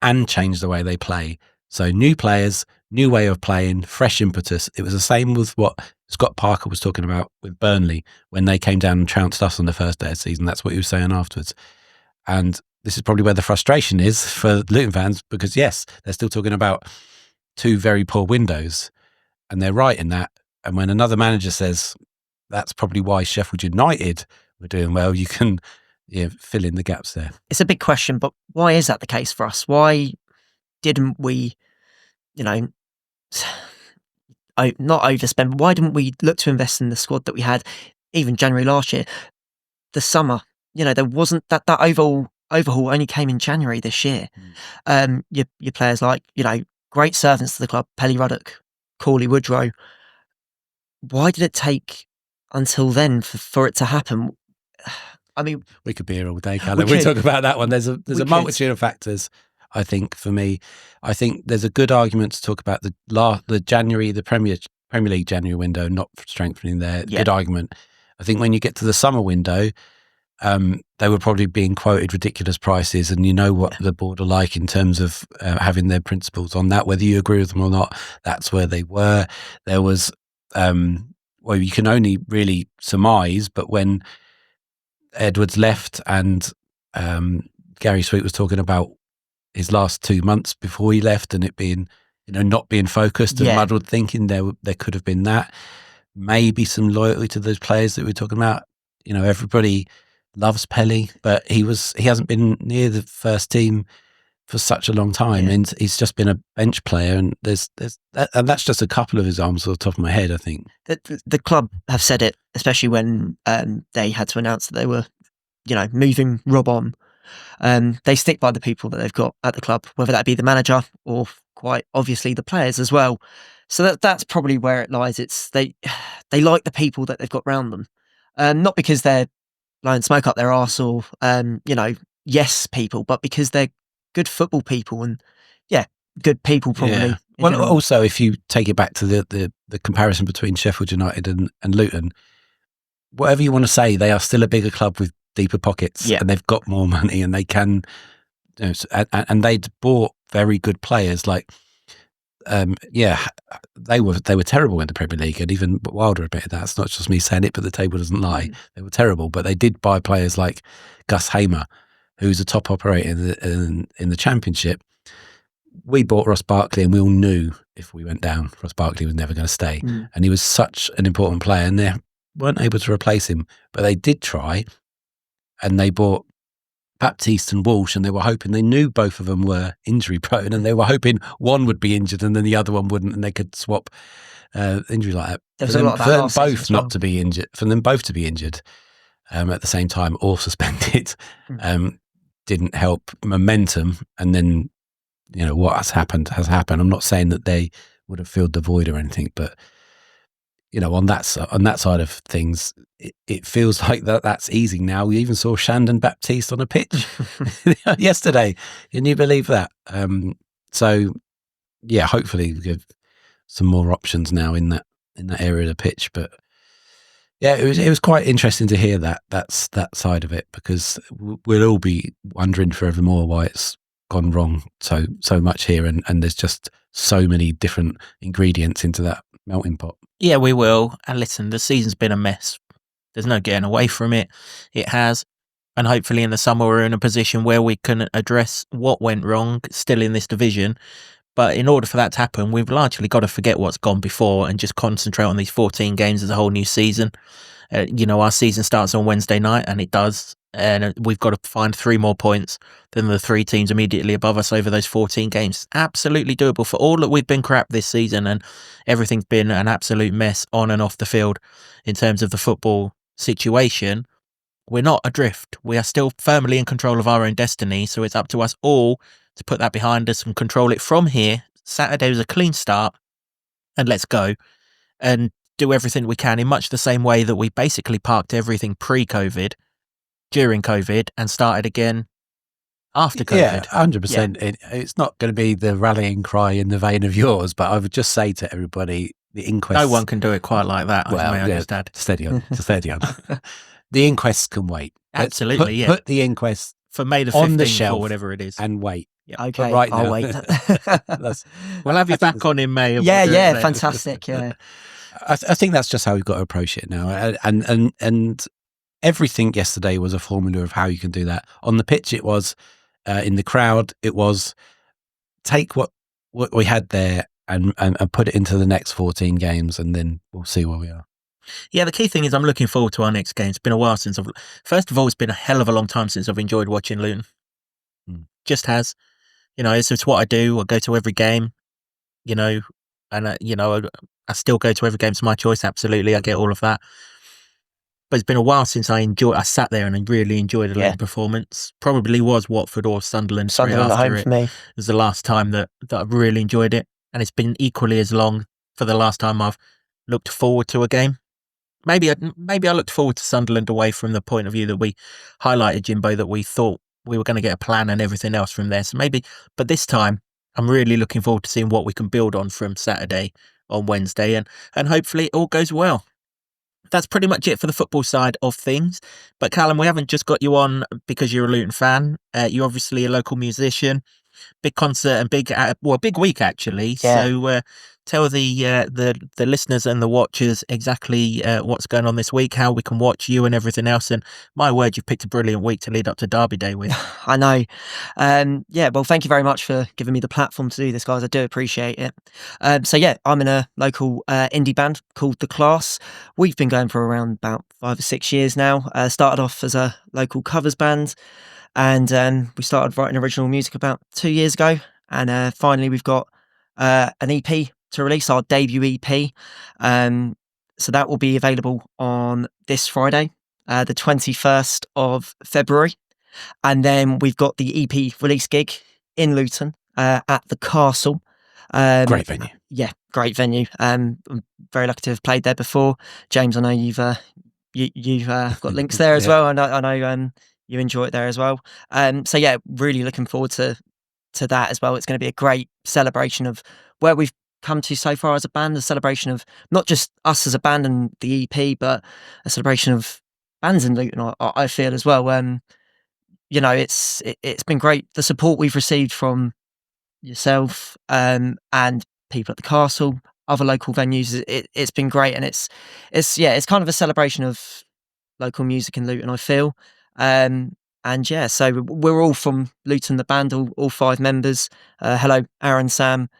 and change the way they play. So new players, new way of playing, fresh impetus. It was the same with what Scott Parker was talking about with Burnley when they came down and trounced us on the first day of the season. That's what he was saying afterwards. And this is probably where the frustration is for Luton fans, because yes, they're still talking about 2 very poor windows, and they're right in that. And when another manager says that's probably why Sheffield United were doing well, you can fill in the gaps there. It's a big question, but why is that the case for us? Why didn't we, not overspend, but why didn't we look to invest in the squad that we had even January last year? The summer, there wasn't that overhaul only came in January this year. Your players like, great servants to the club, Pelly Ruddock, Corley Woodrow. Why did it take until then for it to happen? I mean, we could be here all day, Callum. We talk about that one. There's a multitude of factors. I think for me, I think there's a good argument to talk about the January, the Premier League January window not strengthening there. Yeah. Good argument. I think when you get to the summer window, they were probably being quoted ridiculous prices, and what the board are like in terms of having their principles on that. Whether you agree with them or not, that's where they were. There was, you can only really surmise, but when Edwards left and Gary Sweet was talking about his last 2 months before he left, and it being not being focused and muddled thinking, there could have been that, maybe some loyalty to those players that we're talking about. Everybody loves Pelly, but he hasn't been near the first team for such a long time, and he's just been a bench player, and and that's just a couple of examples off the top of my head. I think the club have said it, especially when they had to announce that they were moving Rob on. They stick by the people that they've got at the club, whether that be the manager or quite obviously the players as well. So that's probably where it lies. It's they like the people that they've got around them, not because they're blowing smoke up their arse or yes people, but because they're good football people and good people probably. Yeah. Well, also if you take it back to the comparison between Sheffield United and Luton, whatever you want to say, they are still a bigger club with deeper pockets, and they've got more money, and they can, and they'd bought very good players. Like, they were terrible in the Premier League, and even Wilder admitted that. It's not just me saying it, but the table doesn't lie. They were terrible, but they did buy players like Gus Hamer, who's a top operator in the Championship. We bought Ross Barkley, and we all knew if we went down, Ross Barkley was never going to stay, and he was such an important player, and they weren't able to replace him, but they did try. And they bought Baptiste and Walsh, and they were hoping, they knew both of them were injury prone, and they were hoping one would be injured and then the other one wouldn't, and they could swap injury like that. There was a lot of that last season as well. For them both to be injured at the same time or suspended didn't help momentum. And then, what has happened. I'm not saying that they would have filled the void or anything, but on that side of things, it feels like that's easy now. We even saw Shandon Baptiste on a pitch yesterday. Can you believe that? So, hopefully we give some more options now in that area of the pitch. But Yeah, it was quite interesting to hear that side of it, because we'll all be wondering forevermore why it's gone wrong so much here, and there's just so many different ingredients into that melting pot. Yeah, we will. And listen, the season's been a mess. There's no getting away from it. It has. And hopefully in the summer we're in a position where we can address what went wrong still in this division. But in order for that to happen, we've largely got to forget what's gone before and just concentrate on these 14 games as a whole new season. Our season starts on Wednesday night, and it does. And we've got to find 3 more points than the 3 teams immediately above us over those 14 games. Absolutely doable. For all that we've been crap this season and everything's been an absolute mess on and off the field in terms of the football situation, we're not adrift. We are still firmly in control of our own destiny. So it's up to us all to put that behind us and control it from here. Saturday was a clean start, and let's go and do everything we can in much the same way that we basically parked everything pre-COVID, during COVID, and started again after COVID. Yeah, 100%. It's not going to be the rallying cry in the vein of yours, but I would just say to everybody, the inquest. No one can do it quite like that. Well, I just add. Steady on. The inquests can wait. Absolutely, Put the inquest for May the 15th on the shelf or whatever it is. and wait. Yeah. Okay, right I'll now. wait. We'll have you back on in May. And Yeah, we'll do it yeah, then. fantastic. Yeah, I think that's just how we've got to approach it now. And everything yesterday was a formula of how you can do that. On the pitch, it was. In the crowd, it was take what we had there and put it into the next 14 games, and then we'll see where we are. Yeah, the key thing is I'm looking forward to our next game. It's been a while since first of all, it's been a hell of a long time since I've enjoyed watching Luton. Just has. It's what I do. I go to every game, and I still go to every game. It's my choice. Absolutely. I get all of that. But it's been a while since I sat there and I really enjoyed a Luton performance. Probably was Watford or Sunderland. Sunderland at home it for me. was the last time that I've really enjoyed it. And it's been equally as long for the last time I've looked forward to a game. Maybe I looked forward to Sunderland away from the point of view that we highlighted, Jimbo, that we thought we were going to get a plan and everything else from there. So maybe, but this time I'm really looking forward to seeing what we can build on from Saturday on Wednesday, and hopefully it all goes well. That's pretty much it for the football side of things. But Callum, we haven't just got you on because you're a Luton fan. You're obviously a local musician. Big concert and big week actually. Yeah. So tell the listeners and the watchers exactly what's going on this week, how we can watch you and everything else. And my word, you've picked a brilliant week to lead up to Derby Day with. I know. Well, thank you very much for giving me the platform to do this, guys. I do appreciate it. I'm in a local indie band called The Class. We've been going for around about 5 or 6 years now. Started off as a local covers band, and we started writing original music about 2 years ago. And finally, we've got an EP to release, our debut EP. So that will be available on this Friday, the 21st of February. And then we've got the EP release gig in Luton at the Castle. Great venue. Yeah, great venue. I'm very lucky to have played there before. James, I know you've got links there as well. I know you enjoy it there as well. Really looking forward to that as well. It's going to be a great celebration of where we've come to so far as a band, a celebration of not just us as a band and the EP, but a celebration of bands in Luton, I feel as well. It's been great, the support we've received from yourself and people at the Castle, other local venues. It's been great, and it's kind of a celebration of local music in Luton, I feel. So we're all from Luton, the band, all 5 members. Hello, Aaron, Sam,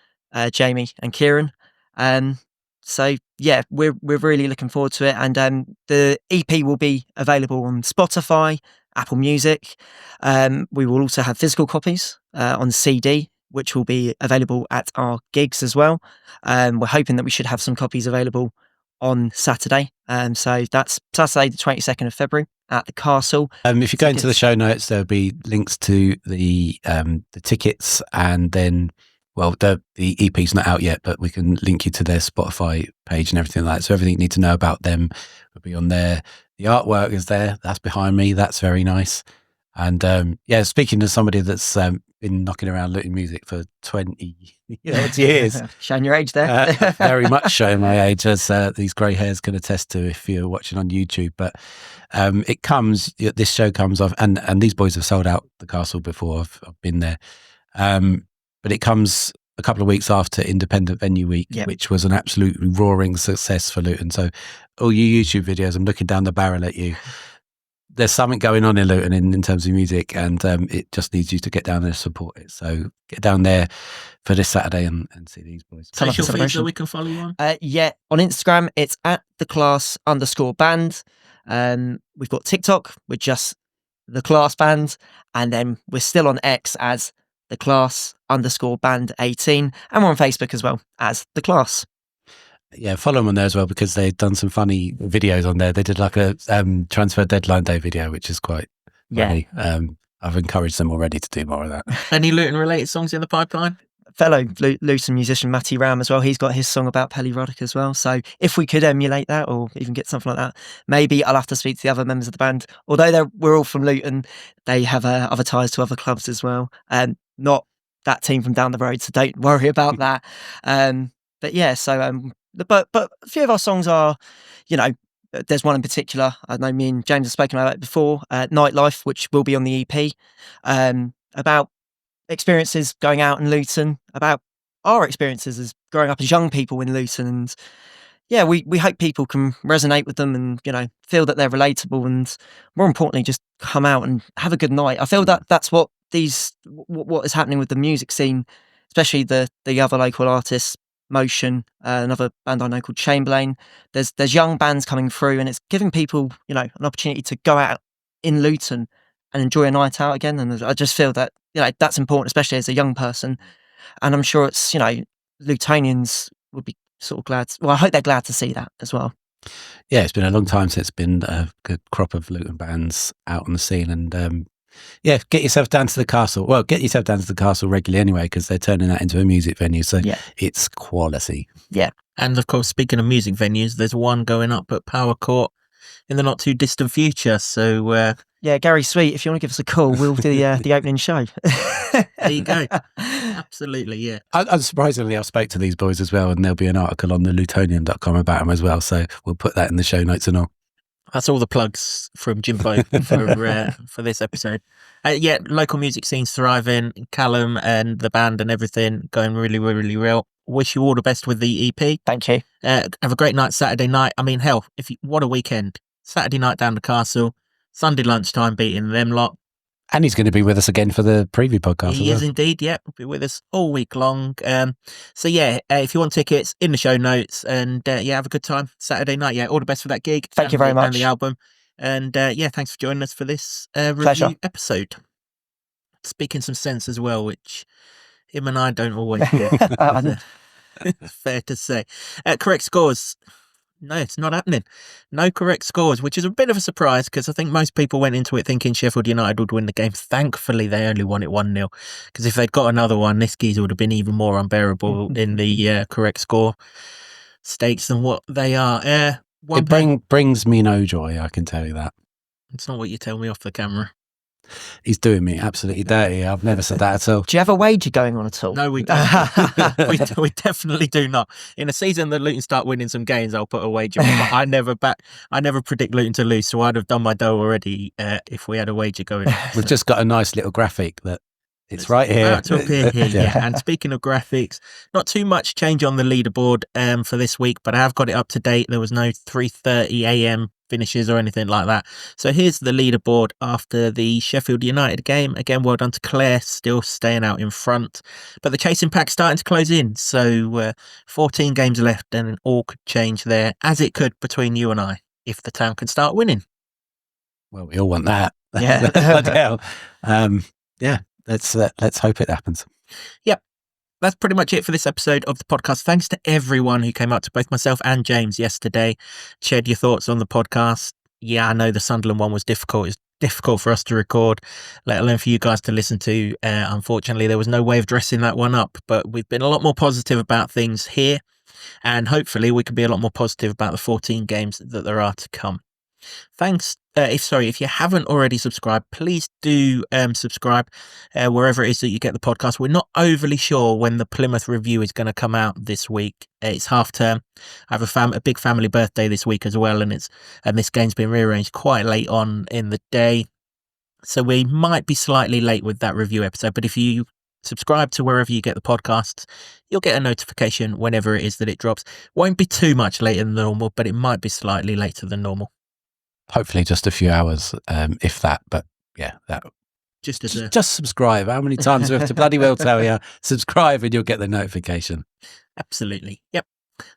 Jamie and Kieran. We're really looking forward to it, and the EP will be available on Spotify, Apple Music. We will also have physical copies on CD, which will be available at our gigs as well. We're hoping that we should have some copies available on Saturday. So that's Saturday the 22nd of February at the Castle. If you go into the show notes, there'll be links to the tickets, and then, well, the EP's not out yet, but we can link you to their Spotify page and everything like that. So everything you need to know about them will be on there. The artwork is there. That's behind me. That's very nice. And speaking to somebody that's been knocking around Luton music for 20 years, Showing your age there. very much showing my age, as these grey hairs can attest to if you're watching on YouTube. But this show comes off, and these boys have sold out the Castle before. I've been there, but it comes a couple of weeks after Independent Venue Week, which was an absolutely roaring success for Luton. So all you YouTube videos, I'm looking down the barrel at you. There's something going on in Luton in terms of music, and it just needs you to get down there and support it. So get down there for this Saturday and see these boys. Social feeds that we can follow you on? On Instagram, it's at @theclass_band. We've got TikTok with just the Class Band, and then we're still on X as @theclass_band18, and we're on Facebook as well as The Class. Yeah, follow them on there as well, because they've done some funny videos on there. They did like a transfer deadline day video, which is quite funny. I've encouraged them already to do more of that. Any Luton related songs in the pipeline? Fellow Luton musician Matty Ram as well. He's got his song about Pelly Roddick as well. So if we could emulate that, or even get something like that, maybe I'll have to speak to the other members of the band. Although we're all from Luton, they have other ties to other clubs as well. Not that team from down the road, so don't worry about that. But a few of our songs are, there's one in particular. I know me and James have spoken about it before, Nightlife, which will be on the EP, about experiences going out in Luton, about our experiences as growing up as young people in Luton. And we hope people can resonate with them and, feel that they're relatable, and more importantly, just come out and have a good night. I feel that that's what is happening with the music scene, especially the other local artists. Motion, another band I know called Chamberlain. There's young bands coming through, and it's giving people, an opportunity to go out in Luton and enjoy a night out again. And I just feel that, that's important, especially as a young person. And I'm sure it's, Lutonians would be sort of glad. I hope they're glad to see that as well. Yeah, it's been a long time since it's been a good crop of Luton bands out on the scene, and get yourself down to the Castle. Well, get yourself down to the Castle regularly anyway, because they're turning that into a music venue. So it's quality. Yeah. And of course, speaking of music venues, there's one going up at Power Court in the not too distant future. So Gary Sweet, if you want to give us a call, we'll do the opening show. There you go. Absolutely, yeah. Unsurprisingly, I spoke to these boys as well, and there'll be an article on the Lutonian.com about them as well. So we'll put that in the show notes and all. That's all the plugs from Jimbo for this episode. Local music scene's thriving. Callum and the band and everything going really, really well. Wish you all the best with the EP. Thank you. Have a great night Saturday night. I mean, hell, what a weekend. Saturday night down the Castle. Sunday lunchtime beating them lot. And he's going to be with us again for the preview podcast. He is indeed, yeah. He'll be with us all week long. If you want tickets, in the show notes, and have a good time Saturday night. Yeah, all the best for that gig. Thank you very much. And the album. And thanks for joining us for this Pleasure. review episode. Speaking some sense as well, which him and I don't always get. Fair to say. Correct scores. No, it's not happening. No correct scores, which is a bit of a surprise, because I think most people went into it thinking Sheffield United would win the game. Thankfully, they only won it 1-0, because if they'd got another one, this geezer would have been even more unbearable in the correct score stakes than what they are. It brings me no joy, I can tell you that. It's not what you tell me off the camera. He's doing me absolutely dirty. I've never said that at all. Do you have a wager going on at all? No, we don't. we definitely do not. In a season that Luton start winning some games, I'll put a wager on. But I never predict Luton to lose, so I'd have done my dough already if we had a wager going. We've just got a nice little graphic that it's right here. It's up here. Yeah. And speaking of graphics, not too much change on the leaderboard for this week, but I have got it up to date. There was no 3:30 a.m. finishes or anything like that. So here's the leaderboard after the Sheffield United game. Again, well done to Claire, still staying out in front. But the chasing pack's starting to close in. So 14 games left, and all could change there, as it could between you and I, if the town can start winning. Well, we all want that. Yeah. Bloody hell. Let's hope it happens. Yep. That's pretty much it for this episode of the podcast. Thanks to everyone who came out to both myself and James yesterday, shared your thoughts on the podcast. Yeah, I know the Sunderland one was difficult. It's difficult for us to record, let alone for you guys to listen to. Unfortunately, there was no way of dressing that one up, but we've been a lot more positive about things here, and hopefully we can be a lot more positive about the 14 games that there are to come. Thanks. If you haven't already subscribed, please do subscribe wherever it is that you get the podcast. We're not overly sure when the Plymouth review is going to come out this week. It's half term. I have a big family birthday this week as well, and this game's been rearranged quite late on in the day, so we might be slightly late with that review episode. But if you subscribe to wherever you get the podcasts, you'll get a notification whenever it is that it drops. Won't be too much later than normal, but it might be slightly later than normal. Hopefully just a few hours, if that. But yeah, that just subscribe. How many times do we have to bloody well tell you? Subscribe and you'll get the notification. Absolutely. Yep.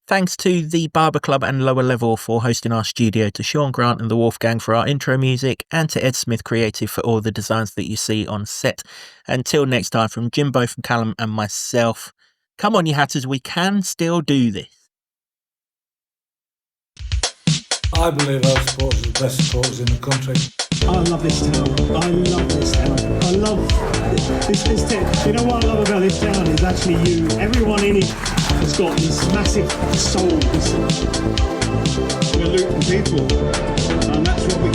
Thanks to the Barber Club and Lower Level for hosting our studio, to Sean Grant and the Wolfgang for our intro music, and to Ed Smith Creative for all the designs that you see on set. Until next time, from Jimbo, from Callum and myself, come on you Hatters, we can still do this. I believe our supporters are the best supporters in the country. I love this town. I love this town. I love this town. You know what I love about this town is actually you. Everyone in it has got this massive soul. We're Luton people, and that's what we